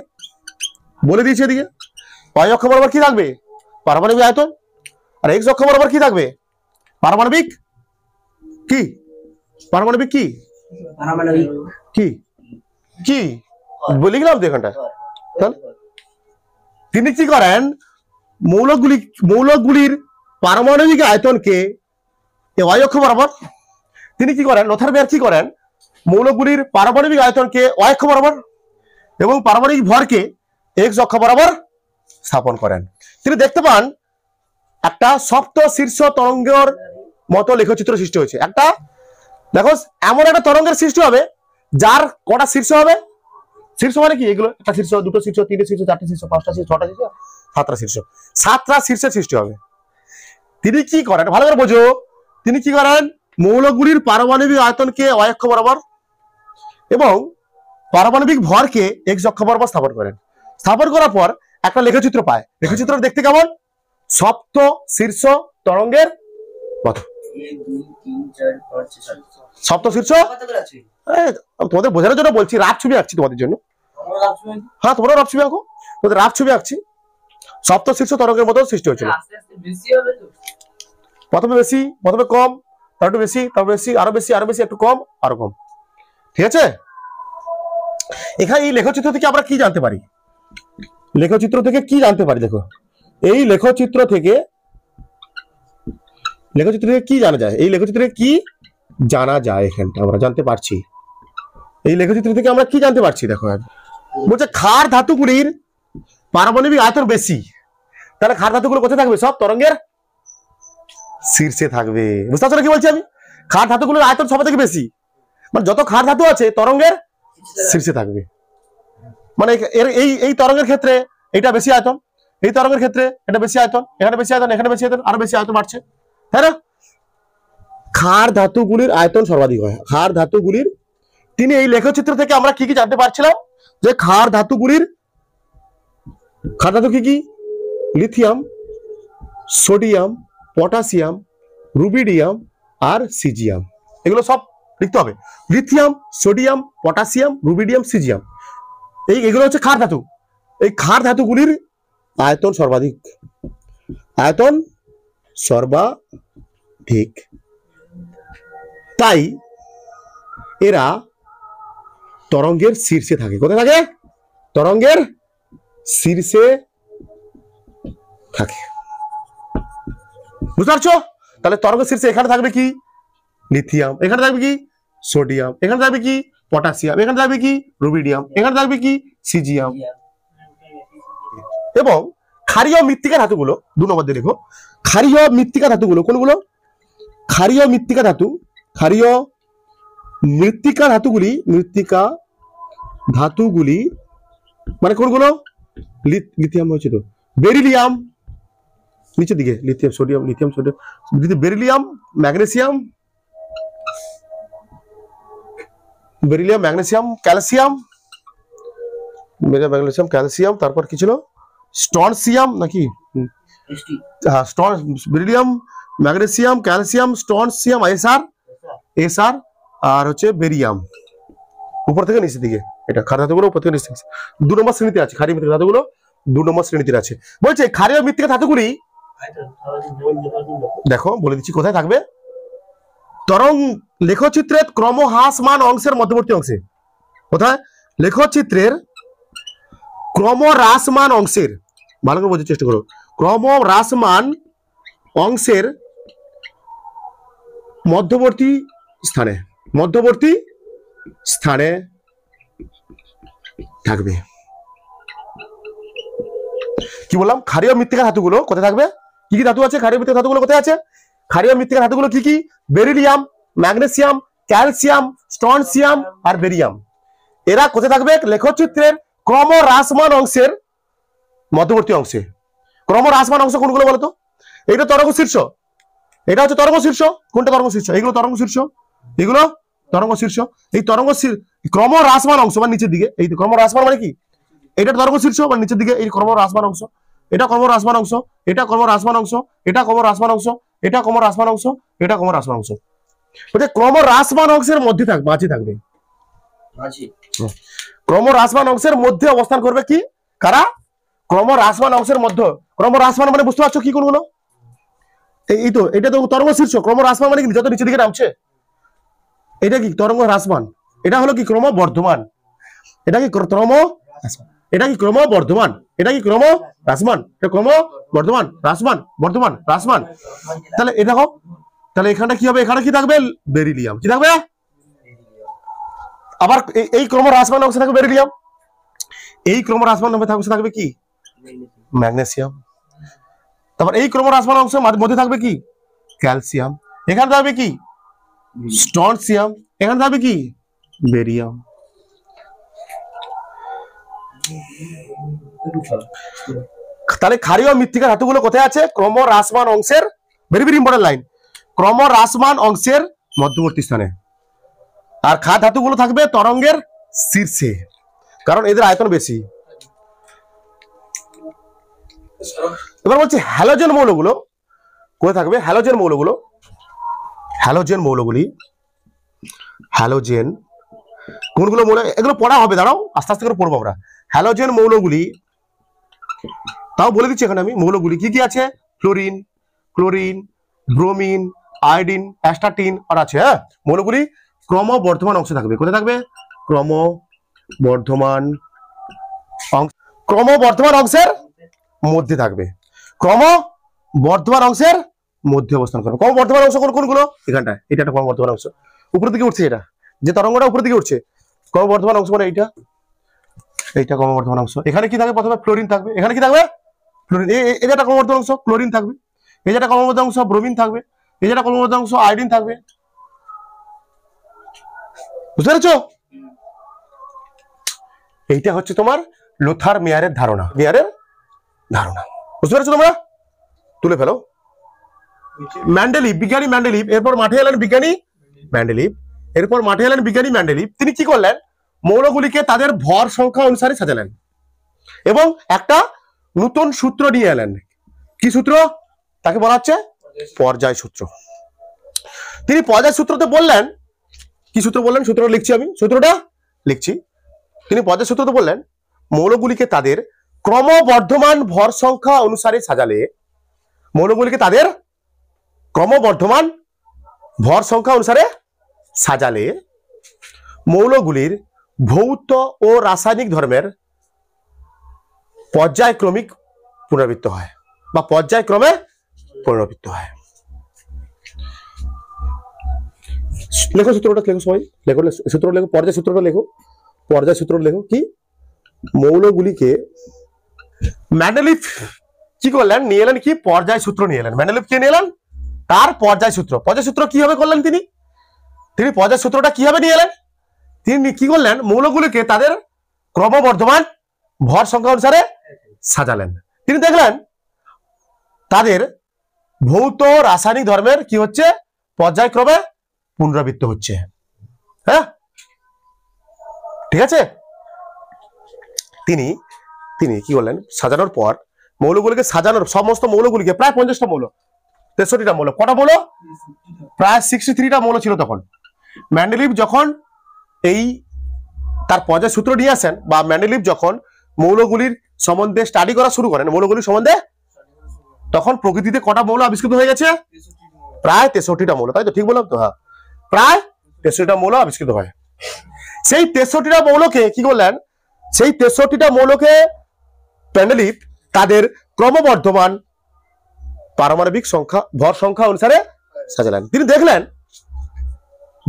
[SPEAKER 1] বলে দিয়েছি, এদিকে y অক্ষ বরাবর কি থাকবে? পারমাণবিক আয়তন। আর x অক্ষ বরাবর কি থাকবে? পারমাণবিক কি বলে গেলাম তো এখানটা। তিনি কি করেন? মৌলগুলির পারমাণবিক আয়তনকে y অক্ষ বরাবর, তিনি কি করেন? লোথার মেয়ার কি করেন? মৌলগুলির পারমাণবিক আয়তনকে y অক্ষ বরাবর এবং পারমাণবিক ভরকে x অক্ষ বরাবর স্থাপন করেন। তিনি দেখতে পান একটা সপ্ত শীর্ষ তরঙ্গের মতো লেখচিত্র সৃষ্টি হয়েছে। একটা দেখো, এমন একটা তরঙ্গের সৃষ্টি হবে যার কটা শীর্ষ হবে? শীর্ষ মানে কি? এগুলো একটা শীর্ষ, দুটো শীর্ষ, তিনটে শীর্ষ, চারটে শীর্ষ, পাঁচটা শীর্ষ, ছটা শীর্ষ, সাতটা শীর্ষ। সাতটা শীর্ষের সৃষ্টি হবে। তিনি কি করেন? ভালো করে বোঝো। তিনি কি করেন? মৌলগুলির পারমাণবিক আয়তনকে y অক্ষ বরাবর এবং পারমাণবিক ভরকে x অক্ষ বরাবর স্থাপন করেন। স্থাপন করার পর একটা লেখচিত্র পায়। লেখচিত্র দেখতে কেমন? সপ্ত শীর্ষ তরঙ্গের মতো। সপ্ত শীর্ষ, তোমাদের বোঝানোর জন্য বলছি, রাফ ছবি আঁকছি তোমাদের জন্য। হ্যাঁ, তোমরা রাফ ছবি আঁকো, তোমাদের রাফ ছবি আঁকছি। সপ্ত শীর্ষ তরঙ্গের মতো সৃষ্টি হয়েছিল। প্রথমে বেশি, প্রথমে কম, তার একটু বেশি, তারপর বেশি, আরো বেশি, আরো বেশি, একটু কম, আরো কম। ঠিক আছে? এখানে এই লেখচিত্র থেকে আমরা কি জানতে পারি? দেখো, এই লেখচিত্র থেকে কি জানা যায়? এই লেখচিত্রে কি জানা যায়? এখানটা আমরা জানতে পারছি। এই লেখচিত্র থেকে আমরা কি জানতে পারছি? দেখো, বলছে ক্ষার ধাতুগুলির পারমাণবিক আয়তন বেশি। তাহলে ক্ষার ধাতুগুলো কোথায় থাকবে? সব তরঙ্গের শীর্ষে থাকবে। বুঝতে পারছো কি বলছি আমি? ক্ষার ধাতুগুলোর আয়তন সব থেকে বেশি, মানে যত ক্ষার ধাতু আছে তরঙ্গের শীর্ষে থাকবে। মানে এই তরঙ্গের ক্ষেত্রে এটা বেশি আয়তন, এই তরঙ্গের ক্ষেত্রে এটা বেশি আয়তন, এখানে বেশি আয়তন, এখানে বেশি আয়তন, আরো বেশি আয়তন বাড়ছে, তাই না? ক্ষার ধাতুগুলির আয়তন সর্বাধিক হয়। ক্ষার ধাতুগুলির, তিনি এই লেখচিত্র থেকে আমরা কি কি জানতে পারছিলাম? যে ক্ষার ধাতু কি? লিথিয়াম, সোডিয়াম, পটাশিয়াম, রুবিডিয়াম আর সিজিয়াম। এগুলো সব লিখতে হবে। Lithium, sodium, potassium, rubidium, caesium, এগুলো হচ্ছে ক্ষার ধাতু। এই ক্ষার ধাতুগুলির আয়তন সর্বাধিক, তাই এরা তরঙ্গের শীর্ষে থাকে। কোথায় থাকে? তরঙ্গের শীর্ষে থাকে। বুঝতে পারছো? তাহলে তরঙ্গের শীর্ষে এখানে থাকবে কি? লিথিয়াম, এখানে থাকবে কি? সোডিয়াম, এখানে থাকবে কি? পটাশিয়াম, এখানে থাকবে কি? রুবিডিয়াম, এখানে থাকবে কি? সিজিয়াম। এবং ক্ষারীয় মৃত্তিকা ধাতুগুলো 2 নম্বর দিয়ে দেখো। ক্ষারীয় মৃত্তিকা ধাতুগুলো কোনগুলো? ক্ষারীয় মৃত্তিকা ধাতুগুলি মানে কোনগুলো? লিথিয়াম হচ্ছে তো, বেরিলিয়াম, নিচের দিকে lithium, sodium, lithium, sodium, beryllium, magnesium, beryllium, magnesium, calcium, magnesium, calcium, তারপর কি ছিল স্ট্রনসিয়াম নাকি, হ্যাঁ beryllium, magnesium, calcium, strontium, SR, SR, আর হচ্ছে বেরিয়াম। উপর থেকে নিচের দিকে এটা ক্ষারীয় ধাতুগুলো উপর থেকে নিচে 2 নম্বর শ্রেণীতে আছে। ক্ষারীয় মৃত্তিকা ধাতুগুলো 2 নম্বর শ্রেণীতে আছে। বলছে ক্ষারীয় মৃত্তিকা ধাতুগুলি দেখো বলে দিচ্ছি কোথায় থাকবে, তরঙ্গ লেখচিত্রের ক্রমহ্রাসমান অংশের মধ্যবর্তী অংশে। কোথায়? লেখচিত্রের ক্রমহ্রাসমান অংশের, ভালো করে বোঝার চেষ্টা করো, ক্রমহ্রাসমান অংশের মধ্যবর্তী স্থানে, মধ্যবর্তী স্থানে থাকবে। কি বললাম? ক্ষারীয় মৃত্তিকা ধাতুগুলো কোথায় থাকবে? কি কি ধাতু আছে ক্ষারীয় মৃত্তিকা ধাতুগুলো কোথায় আছে? ক্ষারীয় মৃত্তিকা ধাতুগুলো কি কি? বেরিলিয়াম, ম্যাগনেসিয়াম, ক্যালসিয়াম, স্ট্রনসিয়াম আর বেরিয়াম। এরা কোথায় থাকবে? লেখচিত্রের ক্রমহ্রাসমান অংশের মধ্যবর্তী অংশে। ক্রমহ্রাসমান অংশ কোনগুলো বলতো? এইটা তরঙ্গ শীর্ষ, এটা হচ্ছে তরঙ্গ শীর্ষ। কোনটা তরঙ্গ শীর্ষ? এইগুলো তরঙ্গ শীর্ষ, এগুলো তরঙ্গ শীর্ষ। এই তরঙ্গ ক্রমহ্রাসমান অংশ মানে নিচের দিকে, এই ক্রমহ্রাসমান মানে কি? এটা তরঙ্গ শীর্ষ মানে নিচের দিকে, এই ক্রমহ্রাসমান অংশ, এটা ক্রমহ্রাসমান অংশ, এটা ক্রমহ্রাসমান অংশ, এটা ক্রমহ্রাসমান অংশ, এটা ক্রমহ্রাসমান অংশ, এটা ক্রমহ্রাসমান অংশ। বলতে ক্রমহ্রাসমান অংশের মধ্যে থাকবে, মাঝে থাকবে, ক্রমহ্রাসমান অংশের মধ্যে অবস্থান করবে কি কারা? ক্রমহ্রাসমান অংশের মধ্যে। ক্রমহ্রাসমান মানে বুঝতে পারছো কি কোনগুলো? এই তো এটা তো তরঙ্গ শীর্ষ। ক্রমহ্রাসমান মানে কি? যত নিচের দিকে নামছে এটা কি তরঙ্গ হ্রাসমান। এটা হলো কি ক্রমবর্ধমান। এটা কি এটা কি ক্রমবর্ধমান, এটা কি ক্রমহ্রাসমান, এটা ক্রমবর্ধমান, হ্রাসমান, বর্ধমান, হ্রাসমান। তাহলে এটা দেখো, তাহলে এখানটা কি হবে? এখানে কি থাকবে? বেরিলিয়াম। কি থাকবে? আবার এই ক্রমহ্রাসমান অংশে থাকবে বেরিলিয়াম। এই ক্রমহ্রাসমান অংশে থাকবে কি? ম্যাগনেসিয়াম। তারপর এই ক্রমহ্রাসমান অংশের মধ্যে থাকবে কি? ক্যালসিয়াম। এখানে থাকবে কি? স্ট্রনসিয়াম। এখানে থাকবে কি? বেরিয়াম। তাহলে ক্ষারীয় মৃত্তিকা ধাতুগুলো কোথায় আছে? ক্রমহ্রাসমান অংশের, ভেরি ভেরি ইম্পর্টেন্ট লাইন, ক্রমহ্রাসমান অংশের মধ্যবর্তী স্থানে। আর ক্ষার ধাতুগুলো থাকবে তরঙ্গের শীর্ষে, কারণ এদের আয়তন বেশি। এবার বলছি হ্যালোজেন মৌলগুলো কোথায় থাকবে? হ্যালোজেন মৌলগুলো, হ্যালোজেন মৌলগুলি, হ্যালোজেন কোনগুলো মৌল? এগুলো পড়া হবে, দাঁড়াও আস্তে আস্তে করে পড়বো আমরা। হ্যালোজেন মৌলগুলি, তাও বলে দিচ্ছি এখানে আমি মৌলগুলি কি কি আছে। Fluorine, chlorine, bromine, iodine, astatine আর আছে। হ্যাঁ, মৌলগুলি ক্রমবর্ধমান অংশে থাকবে। কোথায় থাকবে? ক্রমবর্ধমান ক্রমবর্ধমান অংশের মধ্যে থাকবে। ক্রমবর্ধমান অংশের মধ্যে অবস্থান করবে। ক্রমবর্ধমান অংশ কোনগুলো? এখানটা, এটা একটা ক্রমবর্ধমান অংশ, উপরের দিকে উঠছে, এটা যে তরঙ্গটা উপরের দিকে উঠছে ক্রমবর্ধমান অংশ মানে এইটা, এইটা ক্রমবর্ধমান অংশ। এখানে কি থাকবে? প্রথমে ফ্লোরিন থাকবে। এখানে কি থাকবে? ফ্লোরিন। এই যেটা ক্রমবর্ধমান অংশ ক্লোরিন থাকবে, এই যেটা ক্রমবর্ধমান অংশ ব্রোমিন থাকবে, এই যেটা ক্রমবর্ধমান অংশ আয়োডিন থাকবে। বুঝতে পেরেছো? এইটা হচ্ছে তোমার লোথার মেয়ারের ধারণা, মেয়ারের ধারণা। বুঝতে পেরেছো তোমরা? তুলে ফেলো। ম্যান্ডেলিভ, বিজ্ঞানী ম্যান্ডেলিভ, এরপর মাঠে এলেন বিজ্ঞানী ম্যান্ডেলিভ, এরপর মাঠে এলেন বিজ্ঞানী ম্যান্ডেলিভ। তিনি কি করলেন? মৌলগুলিকে তাদের ভর সংখ্যা অনুসারে সাজালেন এবং একটা নতুন সূত্র নিয়ে এলেন। কি সূত্র? তাকে বলা হচ্ছে পর্যায় সূত্র। তিনি পর্যায় সূত্রতে বললেন, কি সূত্র বললেন? সূত্রটা লিখছি আমি, সূত্রটা লিখছি। তিনি পর্যায় সূত্রতে বললেন মৌলগুলিকে তাদের ক্রমবর্ধমান ভর সংখ্যা অনুসারে সাজালে, মৌলগুলিকে তাদের ক্রমবর্ধমান ভর সংখ্যা অনুসারে সাজালে মৌলগুলির ভৌত ও রাসায়নিক ধর্মের পর্যায়ক্রমিক পুনরাবৃত্ত হয় বা পর্যায়ক্রমে পুনরাবৃত্ত হয়। লেখো সূত্রটা, লেখো সবাই, লেখো সূত্র লেখো, পর্যায় সূত্রটা লেখো, পর্যায় সূত্র লেখো। কি? মৌলগুলিকে ম্যান্ডেলিভ কি করলেন? নিয়ে এলেন কি? পর্যায় সূত্র নিয়ে এলেন। ম্যান্ডেলিভ কে নিয়ে এলেন? তার পর্যায় সূত্র। পর্যায় সূত্র কিভাবে করলেন তিনি? তিনি পর্যায় সূত্রটা কিভাবে নিয়ে এলেন? তিনি কি করলেন? মৌলগুলিকে তাদের ক্রমবর্ধমান ভর সংখ্যা অনুসারে সাজালেন। তিনি দেখলেন তাদের ভৌত রাসায়নিক ধর্মের কি হচ্ছে? পর্যায়ক্রমে পুনরাবৃত্ত হচ্ছে। হ্যাঁ, ঠিক আছে। তিনি তিনি কি করলেন, সাজানোর পর মৌলগুলিকে সাজানোর, সমস্ত মৌলগুলিকে প্রায় 50টা মৌল, 63টা মৌল, কটা মৌল, প্রায় 63টা মৌল ছিল তখন। মেন্ডেলিভ যখন এই তার পর্যায় সূত্র নিয়ে আসেন, বা মেন্ডেলিভ যখন মৌলগুলির সম্বন্ধে স্টাডি করা শুরু করেন, মৌলগুলির সম্বন্ধে, তখন প্রকৃতিতে কটা মৌল আবিষ্কৃত হয়ে গেছে, প্রায় 63টা মৌল, তাই তো ঠিক বললাম তো? হ্যাঁ, প্রায় 63টা মৌল আবিষ্কৃত হয়। সেই 63টা মৌলকে কি করলেন, সেই 63টা মৌলকে মেন্ডেলিভ তাদের ক্রমবর্ধমান পারমাণবিক সংখ্যা, ভর সংখ্যা অনুসারে সাজালেন। তিনি দেখলেন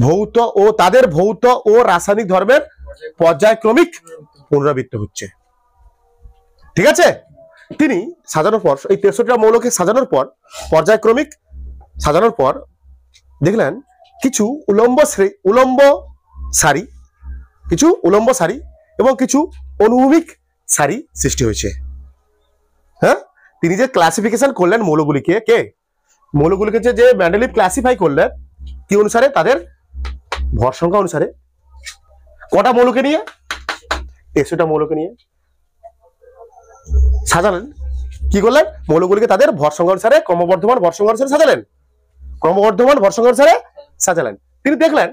[SPEAKER 1] ভৌত ও তাদের ভৌত ও রাসায়নিক ধর্মের পর্যায়ক্রমিক পুনরাবৃত্তি হচ্ছে। ঠিক আছে। তিনি সাজানোর পর, এই 63টা মৌলকে সাজানোর পর, পর্যায়ক্রমিক সাজানোর পর দেখলেন কিছু উলম্ব সারি, কিছু উলম্ব সারি এবং কিছু অনুভূমিক সারি সৃষ্টি হয়েছে। হ্যাঁ, তিনি যে ক্লাসিফিকেশন করলেন মৌলগুলিকে, মৌলগুলিকে যে মেন্ডেলিভ ক্লাসিফাই করলেন কি অনুসারে, তাদের ভর সংখ্যা অনুসারে। কটা মৌলকে নিয়ে, 63টা মৌলকে নিয়ে সাজালেন। কি করলেন, মৌলগুলিকে তাদের ভর সংখ্যা অনুসারে, ক্রমবর্ধমান ভর সংখ্যা অনুসারে সাজালেন, ক্রমবর্ধমান ভর সংখ্যা অনুসারে সাজালেন। তিনি দেখলেন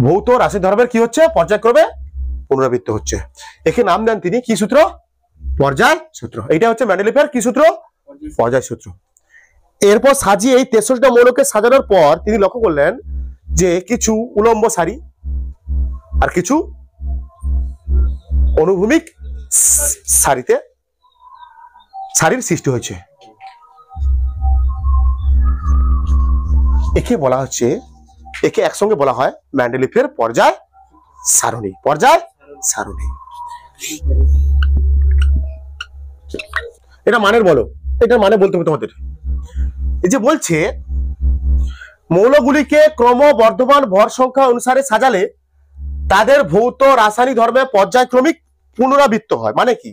[SPEAKER 1] ভৌত রাশি ধর্মের কি হচ্ছে, পর্যায়ক্রমে পুনরাবৃত্তি হচ্ছে। একে নাম দেন তিনি কি সূত্র, পর্যায় সূত্র। এইটা হচ্ছে মেন্ডেলিভের কি সূত্র, পর্যায় সূত্র। এরপর সাজিয়ে এই 63টা মৌলকে সাজানোর পর তিনি লক্ষ্য করলেন যে কিছু উলম্ব সারি আর কিছু অনুভূমিক সারির সৃষ্টি হয়েছে। একে বলা হচ্ছে, একে একসঙ্গে বলা হয় মেন্ডেলিভের পর্যায় সারণী, পর্যায় সারণী। এটা মানের বলো, এটা মানে বলতে হবে তোমাদের। এই যে বলছে মৌলগুলিকে ক্রমবর্ধমান ভর সংখ্যা অনুসারে সাজালে তাদের ভৌত রাসায়নিক ধর্মে পর্যায়ক্রমিক পুনরাবৃত্ত হয়। মানে কি,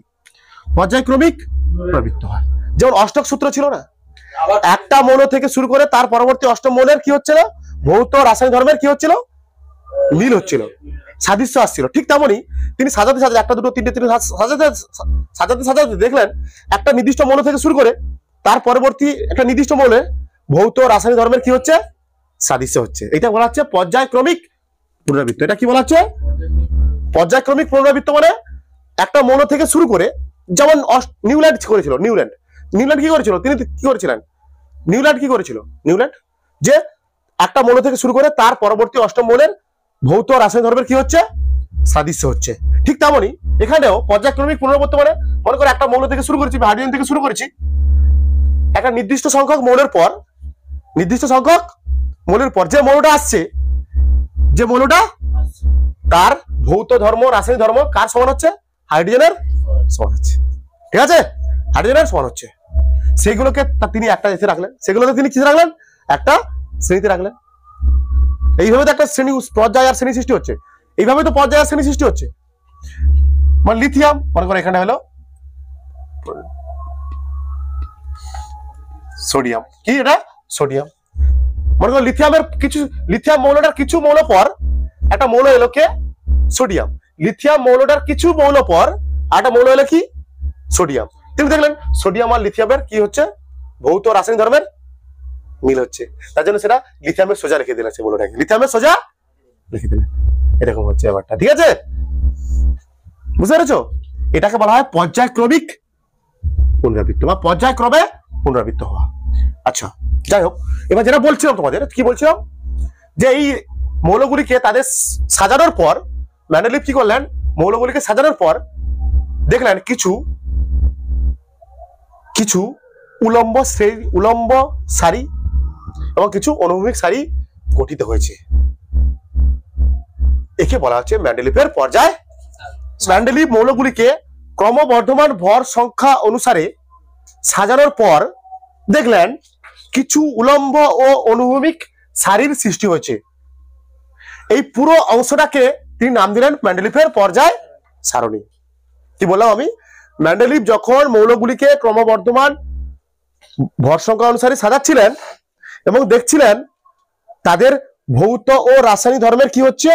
[SPEAKER 1] পর্যায়ক্রমিক পুনরাবৃত্ত হয়। যেমন অষ্টক সূত্র ছিল না, একটা মৌল থেকে শুরু করে তার পরবর্তী অষ্টম মৌলের কি হচ্ছিল, ভৌত রাসায়নিক ধর্মের কি হচ্ছিল, মিল হচ্ছিল, সাদৃশ্য আসছিল। ঠিক তেমনই তিনি সাজাতে সাজাতে, একটা দুটো তিনটে তিনটে সাজাতে দেখলেন একটা নির্দিষ্ট মৌল থেকে শুরু করে তার পরবর্তী একটা নির্দিষ্ট মৌলে ভৌত রাসায়নিক ধর্মের কি হচ্ছে, সাদৃশ্য হচ্ছে। এটা বলা হচ্ছে পর্যায়ক্রমিক পুনরাবৃত্ত। এটা কি বলা হচ্ছে, পর্যায়ক্রমিক পুনরাবৃত্ত। মানে একটা মৌল থেকে শুরু করে, যেমন নিউল্যান্ড করেছিল, নিউল্যান্ড কি করেছিল, তিনি কি করেছিলেন, নিউল্যান্ড কি করেছিল, নিউল্যান্ড যে একটা মৌল থেকে শুরু করে তার পরবর্তী অষ্টম মৌলের ভৌত রাসায়নিক ধর্মের কি হচ্ছে, সাদৃশ্য হচ্ছে। ঠিক তেমনই এখানেও পর্যায়ক্রমিক পুনরাবৃত্ত মানে, মনে করে একটা মৌল থেকে শুরু করেছি, হাইড্রোজেন থেকে শুরু করেছি, একটা নির্দিষ্ট সংখ্যক মৌলের পর, নির্দিষ্ট সংখ্যক মৌলের পর যে মৌলটা আসছে, যে মৌলটা তার ভৌত ধর্ম রাসায়নিক ধর্ম কার সমান হচ্ছে, হাইড্রোজেনের সমান হচ্ছে। ঠিক আছে, হাইড্রোজেনের সমান হচ্ছে। সেগুলোকে তিনি একটা এসে রাখলেন, সেগুলোকে তিনি কি রাখলেন, একটা শ্রেণীতে রাখলেন। এইভাবে তো একটা শ্রেণী, পর্যায় আর শ্রেণী সৃষ্টি হচ্ছে। এইভাবে তো পর্যায় আর শ্রেণী সৃষ্টি হচ্ছে। মানে লিথিয়াম, মনে করো এখানে হলো সোডিয়াম, কি এটা সোডিয়াম। মনে করো লিথিয়ামের কিছু, লিথিয়াম মৌলটার কিছু মৌল পর একটা মৌল এলো কে, সোডিয়াম। লিথিয়াম মৌলটার কিছু মৌল পর একটা মৌল এলো কি, সোডিয়াম। তিনি দেখলেন সোডিয়াম আর লিথিয়ামের কি হচ্ছে, ভৌত রাসায়নিক ধর্মের মিল হচ্ছে। তার জন্য সেটা লিথিয়ামের সোজা রেখে দিলেন, সেই মৌলটাকে লিথিয়ামের সোজা রেখে দিলেন। এরকম হচ্ছে ব্যাপারটা। ঠিক আছে, বুঝতে পেরেছো? এটাকে বলা হয় পর্যায়ক্রমিক পুনরাবৃত্ত বা পর্যায়ক্রমে পুনরাবৃত্ত হওয়া। আচ্ছা, যাই হোক, এবার যেটা বলছিলাম তোমাদের, কি বলছিলাম, যে এই মৌলগুলিকে তাদের সাজানোর পর মেন্ডেলিভ কি করলেন, মৌলগুলিকে সাজানোর পর দেখলেন কিছু কিছু উলম্ব সারি এবং কিছু অনুভূমিক সারি গঠিত হয়েছে। একে বলা হচ্ছে মেন্ডেলিভের পর্যায়। মেন্ডেলিভ মৌলগুলিকে ক্রমবর্ধমান ভর সংখ্যা অনুসারে সাজানোর পর দেখলেন কিছু উলম্ব ও অনুভূমিক সারির সৃষ্টি হয়েছে। এই পুরো অংশটাকে তিনি নাম দিলেন মেন্ডেলিভের পর্যায় সারণী। কি বললাম আমি, মেন্ডেলিভ যখন মৌলগুলিকে ক্রমবর্ধমান ভর সংখ্যা অনুসারে সাজাচ্ছিলেন এবং দেখছিলেন তাদের ভৌত ও রাসায়নিক ধর্মের কি হচ্ছে,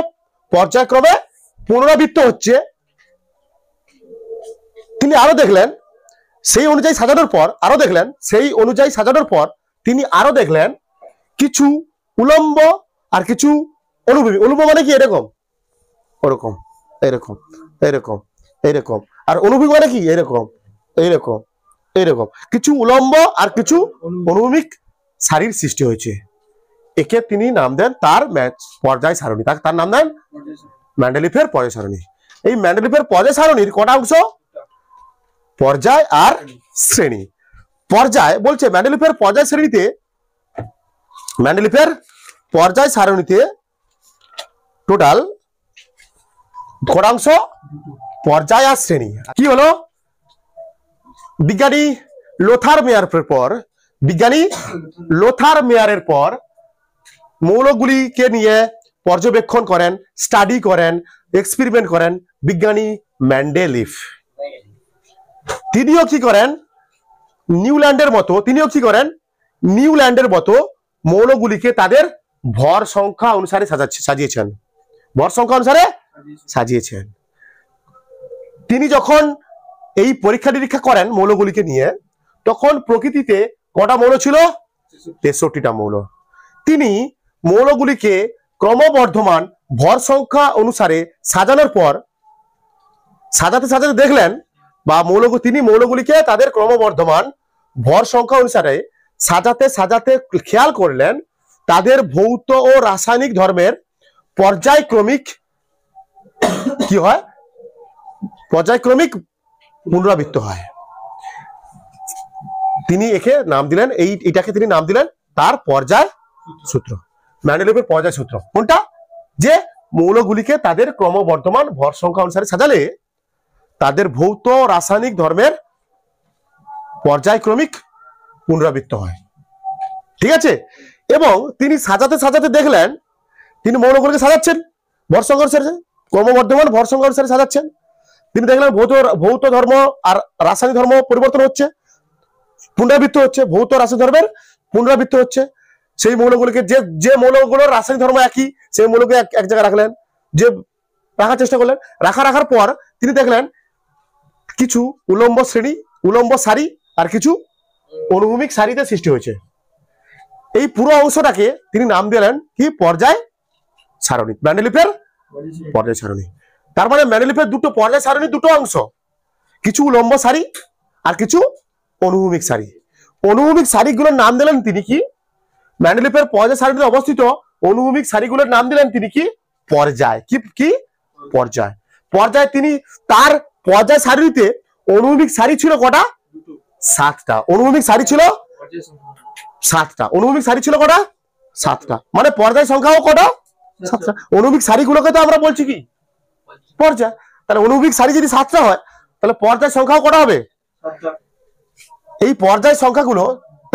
[SPEAKER 1] পর্যায়ক্রমে পুনরাবৃত্ত হচ্ছে, তিনি আরো দেখলেন সেই অনুযায়ী সাজানোর পর তিনি আরো দেখলেন কিছু উলম্ব আর কিছু অনুভূমি। উলম্ব মানে কি এরকম, ওরকম, এরকম, এরকম, এরকম, আর অনুভূমিক মানে কি এরকম, এইরকম, এইরকম, কিছু উলম্ব আর কিছু অনুভূমিক সারির সৃষ্টি হয়েছে। একে তিনি নাম দেন তার পর্যায় সারণী। তার নাম দেন মেন্ডেলিফের পর্যায় সারণী। এই মেন্ডেলিফের পর্যায় সারণীর কটা অংশ? পর্যায় আর শ্রেণী। পর্যায় বলছে মেন্ডেলিফের পর্যায় সারণীতে টোটাল কটা অংশ? পর্যায় আর শ্রেণী। কি হলো? বিজ্ঞানী লোথার মেয়ারের পর মৌলগুলিকে নিয়ে পর্যবেক্ষণ করেন, স্টাডি করেন, এক্সপেরিমেন্ট করেন বিজ্ঞানী মেন্ডেলিফ। তিনিও কি করেন? নিউল্যান্ডের মতো মৌলগুলিকে তাদের ভর সংখ্যা অনুসারে সাজিয়েছেন। তিনি যখন এই পরীক্ষা নিরীক্ষা করেন মৌলগুলিকে নিয়ে, তখন প্রকৃতিতে কটা মৌল ছিল? 63টা মৌল। তিনি মৌলগুলিকে ক্রমবর্ধমান ভর সংখ্যা অনুসারে সাজানোর পর সাজাতে দেখলেন, বা তিনি মৌলগুলিকে তাদের ক্রমবর্ধমান ভর সংখ্যা অনুসারে সাজাতে খেয়াল করলেন তাদের ভৌত ও রাসায়নিক ধর্মের পর্যায়ক্রমিক কি হয়? পর্যায়ক্রমিক পুনরাবৃত্ত হয়। তিনি একে নাম দিলেন, এটাকে তিনি নাম দিলেন তার পর্যায় সূত্র, মেন্ডেলিফের পর্যায় সূত্র। কোনটা? যে মৌলগুলিকে তাদের ক্রমবর্ধমান ভর সংখ্যা অনুসারে সাজালে তাদের ভৌত রাসায়নিক ধর্মের পর্যায়ক্রমিক পুনরাবৃত্ত হয়। ঠিক আছে? এবং তিনি সাজাতে দেখলেন, তিনি মৌলগুলিকে সাজাচ্ছেন ভর সংখ্যা অনুসারে, ক্রমবর্ধমান ভর সংখ্যা অনুসারে সাজাচ্ছেন। তিনি দেখলেন ভৌত ধর্ম আর রাসায়নিক ধর্ম পরিবর্তন হচ্ছে, পুনরাবৃত্ত হচ্ছে, ভৌত রাসায়নিক ধর্মের পুনরাবৃত্ত হচ্ছে। সেই মৌলগুলিকে যে মৌলগুলোর রাসায়নিক ধর্ম একই, সেই মৌলকে এক জায়গায় রাখলেন, যে রাখার চেষ্টা করলেন। রাখার পর তিনি দেখলেন কিছু উলম্ব সারি আর কিছু অনুভূমিক সারিতে সৃষ্টি হয়েছে। এই পুরো অংশটাকে তিনি নাম দিলেন কি? পর্যায় সারণী, মেন্ডেলিফের পর্যায় সারণী। তার মানে মেন্ডেলিফের পর্যায় সারণীর দুটো অংশ, কিছু উলম্ব সারি আর কিছু অনুভূমিক সারি। অনুভূমিক সারিগুলোর নাম দিলেন তিনি কি? মেন্ডেলিফের পর্যায় সারণীতে অবস্থিত অনুভূমিক সারিগুলোর নাম দিলেন তিনি কি? পর্যায়। কি পর্যায়। তিনি তার পর্যায় সারণীতে অনুভূমিক সারি ছিল কটা? 7টা। অনুভূমিক সারি ছিল 7টা। মানে পর্যায় সংখ্যাও কটা? 7টা। অনুভূমিক সারিগুলোকে তো আমরা বলছি কি? পর্যায়। তাহলে অনুভূমিক সারি যদি 7টা হয়, তাহলে পর্যায় সংখ্যাও কটা হবে? 7টা। এই পর্যায় সংখ্যাগুলো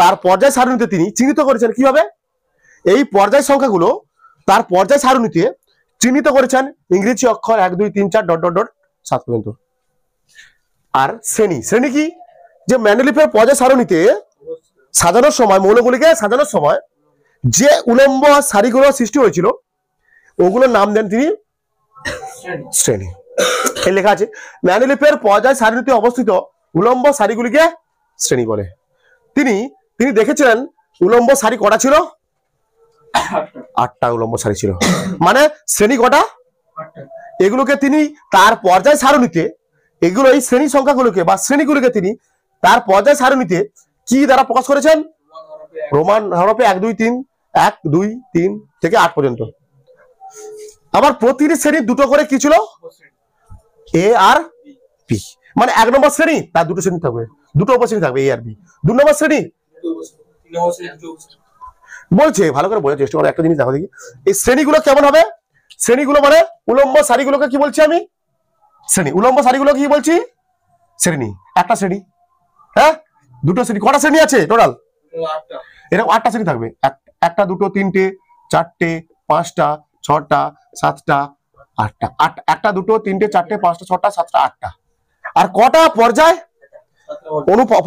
[SPEAKER 1] তার পর্যায় সারণীতে তিনি চিহ্নিত করেছেন কিভাবে? এই পর্যায় সংখ্যাগুলো তার পর্যায় সারণীতে চিহ্নিত করেছেন ইংরেজি অক্ষর 1 2 3 4 ... 7 পর্যন্ত। আর শ্রেণী কি? যে মেন্ডেলিফের পর্যায় সারণীতে সাজানোর সময়, মৌলগুলিকে সাজানোর সময় যে উলম্ব সারিগুলো সৃষ্টি হয়েছিল, ওগুলোর নাম দেন তিনি শ্রেণী। এই লেখা আছে মেন্ডেলিফের পর্যায় সারণীতে অবস্থিত উলম্ব সারিগুলিকে শ্রেণী বলে। তিনি দেখেছিলেন উলম্ব সারি কটা ছিল? 8টা উলম্ব সারি ছিল। মানে শ্রেণী কটা? 8টা। এগুলোকে তিনি তার পর্যায় সারণীতে, এই শ্রেণী সংখ্যাগুলোকে বা শ্রেণীগুলোকে তিনি তার পর্যায় সারণীতে কি দ্বারা প্রকাশ করেছেন? রোমান হরফে 1 2 3 থেকে 8 পর্যন্ত। আবার প্রতিটি শ্রেণীর দুটো করে কি ছিল? এ আর বি। মানে 1 নম্বর শ্রেণী তার দুটো শ্রেণী থাকবে, দুটো উপশ্রেণী থাকবে, এ আর বি। 2 নম্বর শ্রেণী বলছে, ভালো করে বোঝার চেষ্টা করো। একটা জিনিস দেখো দেখি, এই শ্রেণীগুলো কেমন হবে? শ্রেণীগুলো মানে উলম্ব সারিগুলোকে কি বলছি আমি? শ্রেণী। উলম্ব সারিগুলো কি বলছি? শ্রেণী। একটা শ্রেণী, হ্যাঁ, দুটো শ্রেণী। কটা শ্রেণী আছে টোটাল? 8টা। এরকম 8টা শ্রেণী থাকবে। 1টা 2টো 3টে 4টে 5টা 6টা 7টা 8টা। 1টা 2টো 3টে 4টে 5টা 6টা 7টা 8টা। আর কটা পর্যায়?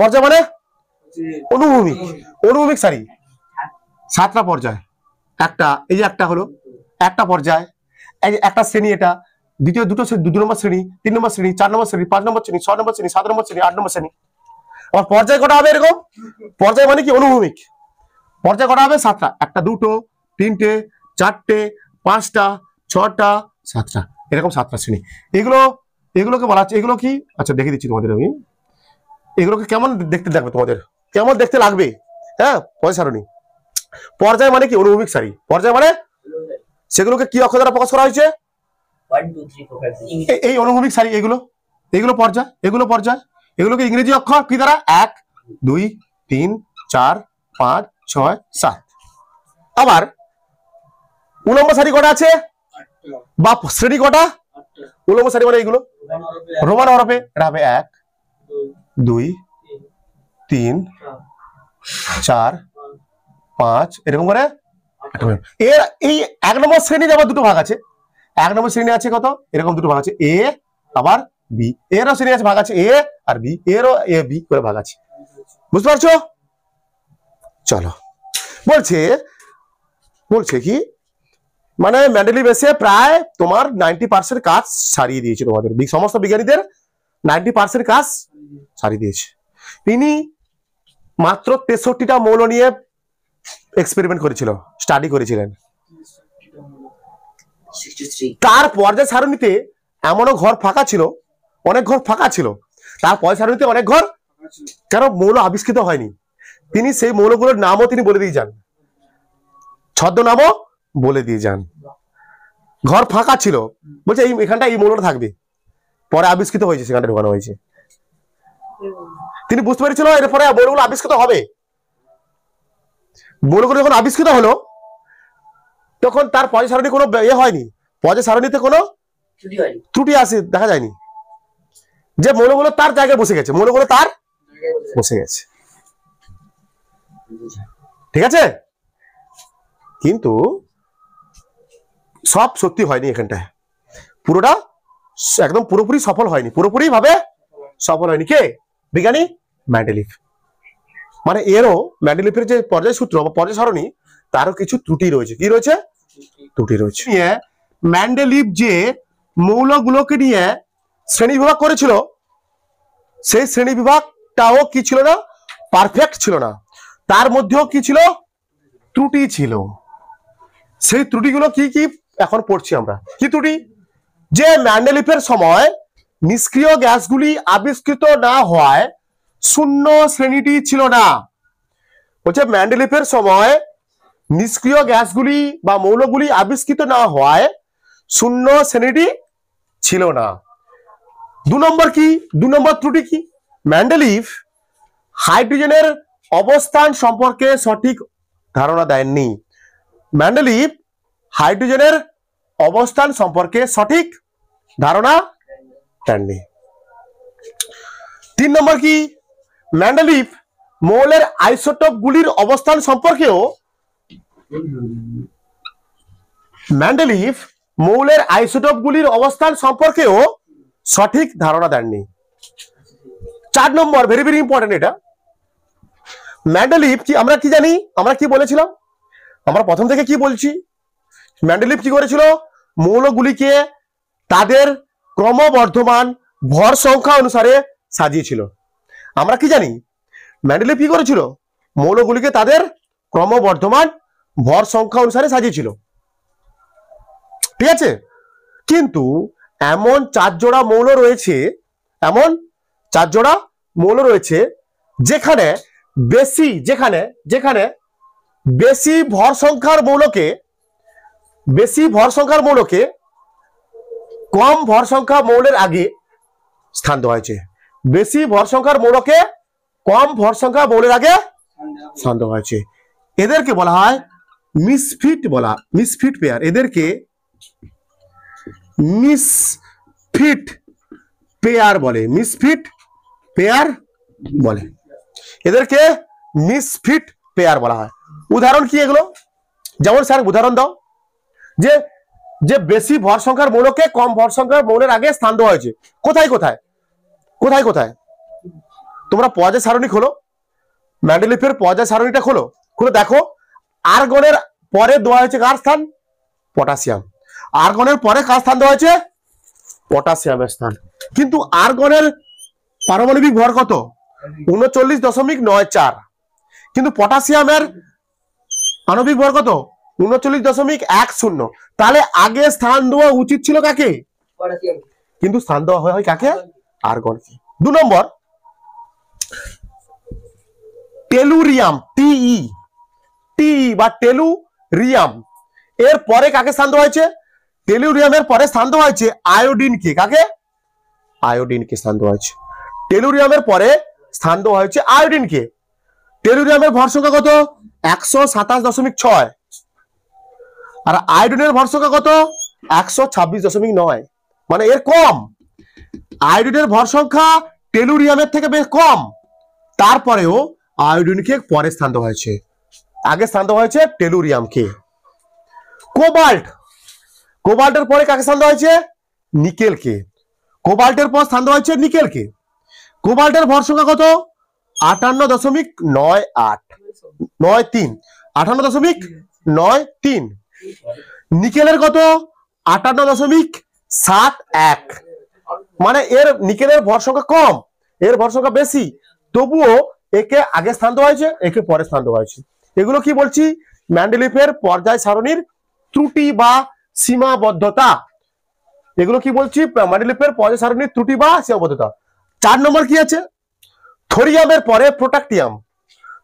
[SPEAKER 1] পর্যায় মানে অনুভূমিক সারি 7টা পর্যায়। এই যে একটা হলো একটা পর্যায়, এই যে একটা শ্রেণী, এটা দ্বিতীয় দুই নম্বর শ্রেণী, 3 নম্বর শ্রেণী, 4 নম্বর শ্রেণী, 5 নম্বর শ্রেণী, 6 নম্বর শ্রেণী, 7 নম্বর শ্রেণী, 8 নম্বর শ্রেণী। আবার পর্যায় কটা হবে এরকম? পর্যায় মানে কি? অনুভূমিক। পর্যায় কটা হবে? 7টা। 1টা, 2টো, 3টে, 4টে, 5টা, 6টা, 7টা, এরকম 7টা শ্রেণী। এগুলোকে বলা হচ্ছে, এগুলো কি? আচ্ছা দেখিয়ে দিচ্ছি তোমাদের আমি। এগুলোকে কেমন দেখতে লাগবে তোমাদের, কেমন দেখতে লাগবে? হ্যাঁ, পর্যায় সারণী। পর্যায় মানে কি? অনুভূমিক সারি। পর্যায় মানে সেগুলোকে কি অক্ষর দ্বারা প্রকাশ করা হয়েছে?
[SPEAKER 2] 1 2 3 4 5
[SPEAKER 1] এই অনুভূমিক সারি, এগুলো পর্যায়, এগুলোকে ইংরেজি অক্ষর কি দ্বারা? 1 2 3 4 5 6 7। আবার উলম্ব সারি কটা আছে? বা শ্রেণী কটা? উলম্ব সারি মানে এইগুলো রোমান হরফে। এটা হবে 1 2 3 4 5 এরকম করে। এর এই 1 নম্বর শ্রেণীতে আবার দুটো ভাগ আছে। 1 নম্বর শ্রেণী আছে কত? এরকম দুটো ভাগ আছে, এ আবার বি। এরও শ্রেণী আছে, ভাগ আছে এ আর বি, এরও এ বি করে ভাগ আছে। বুঝতে পারছো? চলো, বলছে কি মানে মেন্ডেলিভ এসে প্রায় তোমার 90% কাজ সারিয়ে দিয়েছে। তোমাদের সমস্ত বিজ্ঞানীদের 90% কাজ সারিয়ে দিয়েছে। তিনি মাত্র 63টা মৌল নিয়ে এক্সপেরিমেন্ট করেছিল, স্টাডি করেছিলেন।
[SPEAKER 2] 63
[SPEAKER 1] তার পর্যায় সারণীতে এমনও ঘর ফাঁকা ছিল, অনেক ঘর ফাঁকা ছিল। তার পর্যায় সারণীতে অনেক ঘর, কেন? মৌল আবিষ্কৃত হয়নি। তিনি সেই মৌলগুলোর নামও তিনি বলে দিয়ে যান, ছদ্মনামও বলে দিয়ে যান। ঘর ফাঁকা ছিল, বলছে এখানটা এই মৌলটা থাকবে, পরে আবিষ্কৃত হয়েছে, সেখানটা ঢোকানো হয়েছে। তিনি বুঝতে পেরেছিল এরপরে মৌলগুলো আবিষ্কৃত হবে। মৌলগুলো যখন আবিষ্কৃত হলো তখন তার পর্যায় সারণী কোনো হয়নি, পর্যায় সারণীতে কোনো ত্রুটি আসে দেখা যায়নি। যে মৌলগুলো তার জায়গায় বসে গেছে, মৌলগুলো তার বসে গেছে। ঠিক আছে, কিন্তু সব সত্যি হয়নি এখানটায়, পুরোটা একদম পুরোপুরি সফল হয়নি, পুরোপুরি ভাবে সফল হয়নি। কে? বিজ্ঞানী মেন্ডেলিভ। মানে এরও মেন্ডেলিভের যে পর্যায় সূত্র বা পর্যায় সারণী, তারও কিছু ত্রুটি রয়েছে। কি রয়েছে? ত্রুটি রয়েছে। মেন্ডেলিভ যে মৌলগুলোকে নিয়ে শ্রেণী বিভাগ করেছিল, সেই শ্রেণী বিভাগটাও কি ছিল না? পারফেক্ট ছিল না। তার মধ্যেও কি ছিল? ত্রুটি ছিল। সেই ত্রুটিগুলো কি কি এখন পড়ছি আমরা। কি ত্রুটি? যে মেন্ডেলিভের সময় নিষ্ক্রিয় গ্যাসগুলি আবিষ্কৃত না হওয়ায় শূন্য শ্রেণীটি ছিল না। বলছে মেন্ডেলিভের সময় নিষ্ক্রিয় গ্যাসগুলি বা মৌলগুলি আবিষ্কৃত না হওয়ায় শূন্য শ্রেণীটি ছিল না। 2 নম্বর কি? 2 নম্বর ত্রুটি কি? মেন্ডেলিভ হাইড্রোজেনের অবস্থান সম্পর্কে সঠিক ধারণা দেননি। মেন্ডেলিভ হাইড্রোজেনের অবস্থান সম্পর্কে সঠিক ধারণা দেননি। 3 নম্বর কি? মেন্ডেলিভ মৌলের আইসোটোপগুলির অবস্থান সম্পর্কেও সঠিক ধারণা দেননি। 4 নম্বর ভেরি ভেরি ইম্পর্টেন্ট এটা। মেন্ডেলিভ কি, আমরা কি জানি, আমরা কি বলেছিলাম, আমরা প্রথম থেকে কি বলছি? মেন্ডেলিভ কি করেছিল? মৌলগুলিকে তাদের ক্রমবর্ধমান ভর সংখ্যা অনুসারে সাজিয়েছিল। আমরা কি জানি? মেন্ডেলিভ কি করেছিল? মৌলগুলিকে তাদের ক্রমবর্ধমান ভর সংখ্যা অনুসারে সাজিয়েছিল। ঠিক আছে, কিন্তু এমন 4 জোড়া মৌল রয়েছে, যেখানে বেশি ভর সংখ্যার মৌলকে কম ভর সংখ্যা মৌলের আগে স্থান দেওয়া হয়েছে। বেশি ভর সংখ্যার মৌলকে কম ভর সংখ্যা মৌলের আগে স্থান দেওয়া হয়েছে। এদেরকে বলা হয় মিসফিট পেয়ার। এদেরকে মিসফিট পেয়ার বলে। এদেরকে মিসফিট পেয়ার বলা হয়। উদাহরণ কি এগুলো? যেমন স্যার উদাহরণ দাও। যে বেশি ভর সংখ্যার মৌলকে কম ভর সংখ্যার মৌলের আগে স্থান দেওয়া হয়েছে। কোথায় কোথায়? তোমরা পর্যায় সারণী খোলো, মেন্ডেলিভের পর্যায় সারণীটা খোলো, দেখো আর্গনের পরে দেওয়া হয়েছে কার স্থান? পটাশিয়াম। আর্গনের পরে কার স্থান দেওয়া হয়েছে? পটাশিয়ামের স্থান। কিন্তু আর্গনের পারমাণবিক ভর কত? 39.94। কিন্তু পটাশিয়ামের আণবিক ভর কত? 39.10। তাহলে আগে স্থান দেওয়া উচিত ছিল কাকে?
[SPEAKER 2] পটাশিয়াম।
[SPEAKER 1] কিন্তু স্থান দেওয়া হয় কাকে? আর্গনকে। 2 নম্বর, টেলুরিয়াম, টি বা টেলুরিয়াম এর পরে কাকে স্থান দেওয়া হয়েছে? টেলুরিয়ামের পরে স্থান দেওয়া হয়েছে আয়োডিনকে। কাকে? আয়োডিনকে স্থান দেওয়া হয়েছে। টেলুরিয়ামের পরে স্থান দেওয়া হয়েছে আয়োডিনকে। টেলুরিয়ামের ভর সংখ্যা কত? 127.6। আর আয়োডিনের ভর সংখ্যা কত? 126.9। মানে এর কম। আয়োডিনের ভর সংখ্যা টেলুরিয়ামের থেকে বেশ কম, তারপরেও আয়োডিনকে পরে স্থান দেওয়া হয়েছে। আগে স্থান দেওয়া হয়েছে টেলুরিয়ামকে। কোবাল্টের পরে কাকে স্থান দেওয়া হয়েছে? নিকেলকে। কোবাল্টের পর স্থান দেওয়া হয়েছে নিকেলকে। কোবাল্টের ভর সংখ্যা কত? 58.93। 58.93। নিকেলের কত? 58.71। মানে এর নিকেলের ভর সংখ্যা কম, এর ভর সংখ্যা বেশি, তবুও একে আগে স্থান দেওয়া হয়েছে, একে পরে স্থান দেওয়া হয়েছে। এগুলো কি বলছি? মেন্ডেলিফের পর্যায় সারণীর ত্রুটি বা সীমাবদ্ধতা। এগুলো কি বলছি? মেন্ডেলিফের পর্যায় সারণীর ত্রুটি বা সীমাবদ্ধতা। 4 নম্বর কি আছে? থোরিয়ামের পরে প্রোটাক্টিয়াম।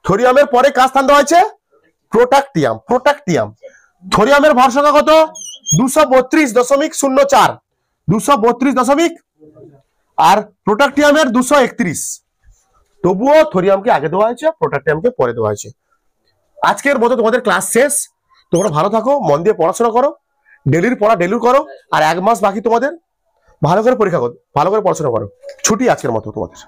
[SPEAKER 1] থোরিয়ামের পরে কার স্থান দেওয়া হয়েছে? প্রোটাক্টিয়াম। থোরিয়ামের ভর সংখ্যা কত? 232.04। 232 আর প্রোটাক্টিয়ামের 231। তবুও থোরিয়ামকে আগে দেওয়া হয়েছে, প্রোটাক্টিয়ামকে পরে দেওয়া হয়েছে। আজকের মতো তোমাদের ক্লাস শেষ। তোমরা ভালো থাকো, মন দিয়ে পড়াশোনা করো, ডেলির পড়া ডেলি করো। আর 1 মাস বাকি তোমাদের, ভালো করে পরীক্ষা করো, ভালো করে পড়াশোনা করো। ছুটি আজকের মতো তোমাদের।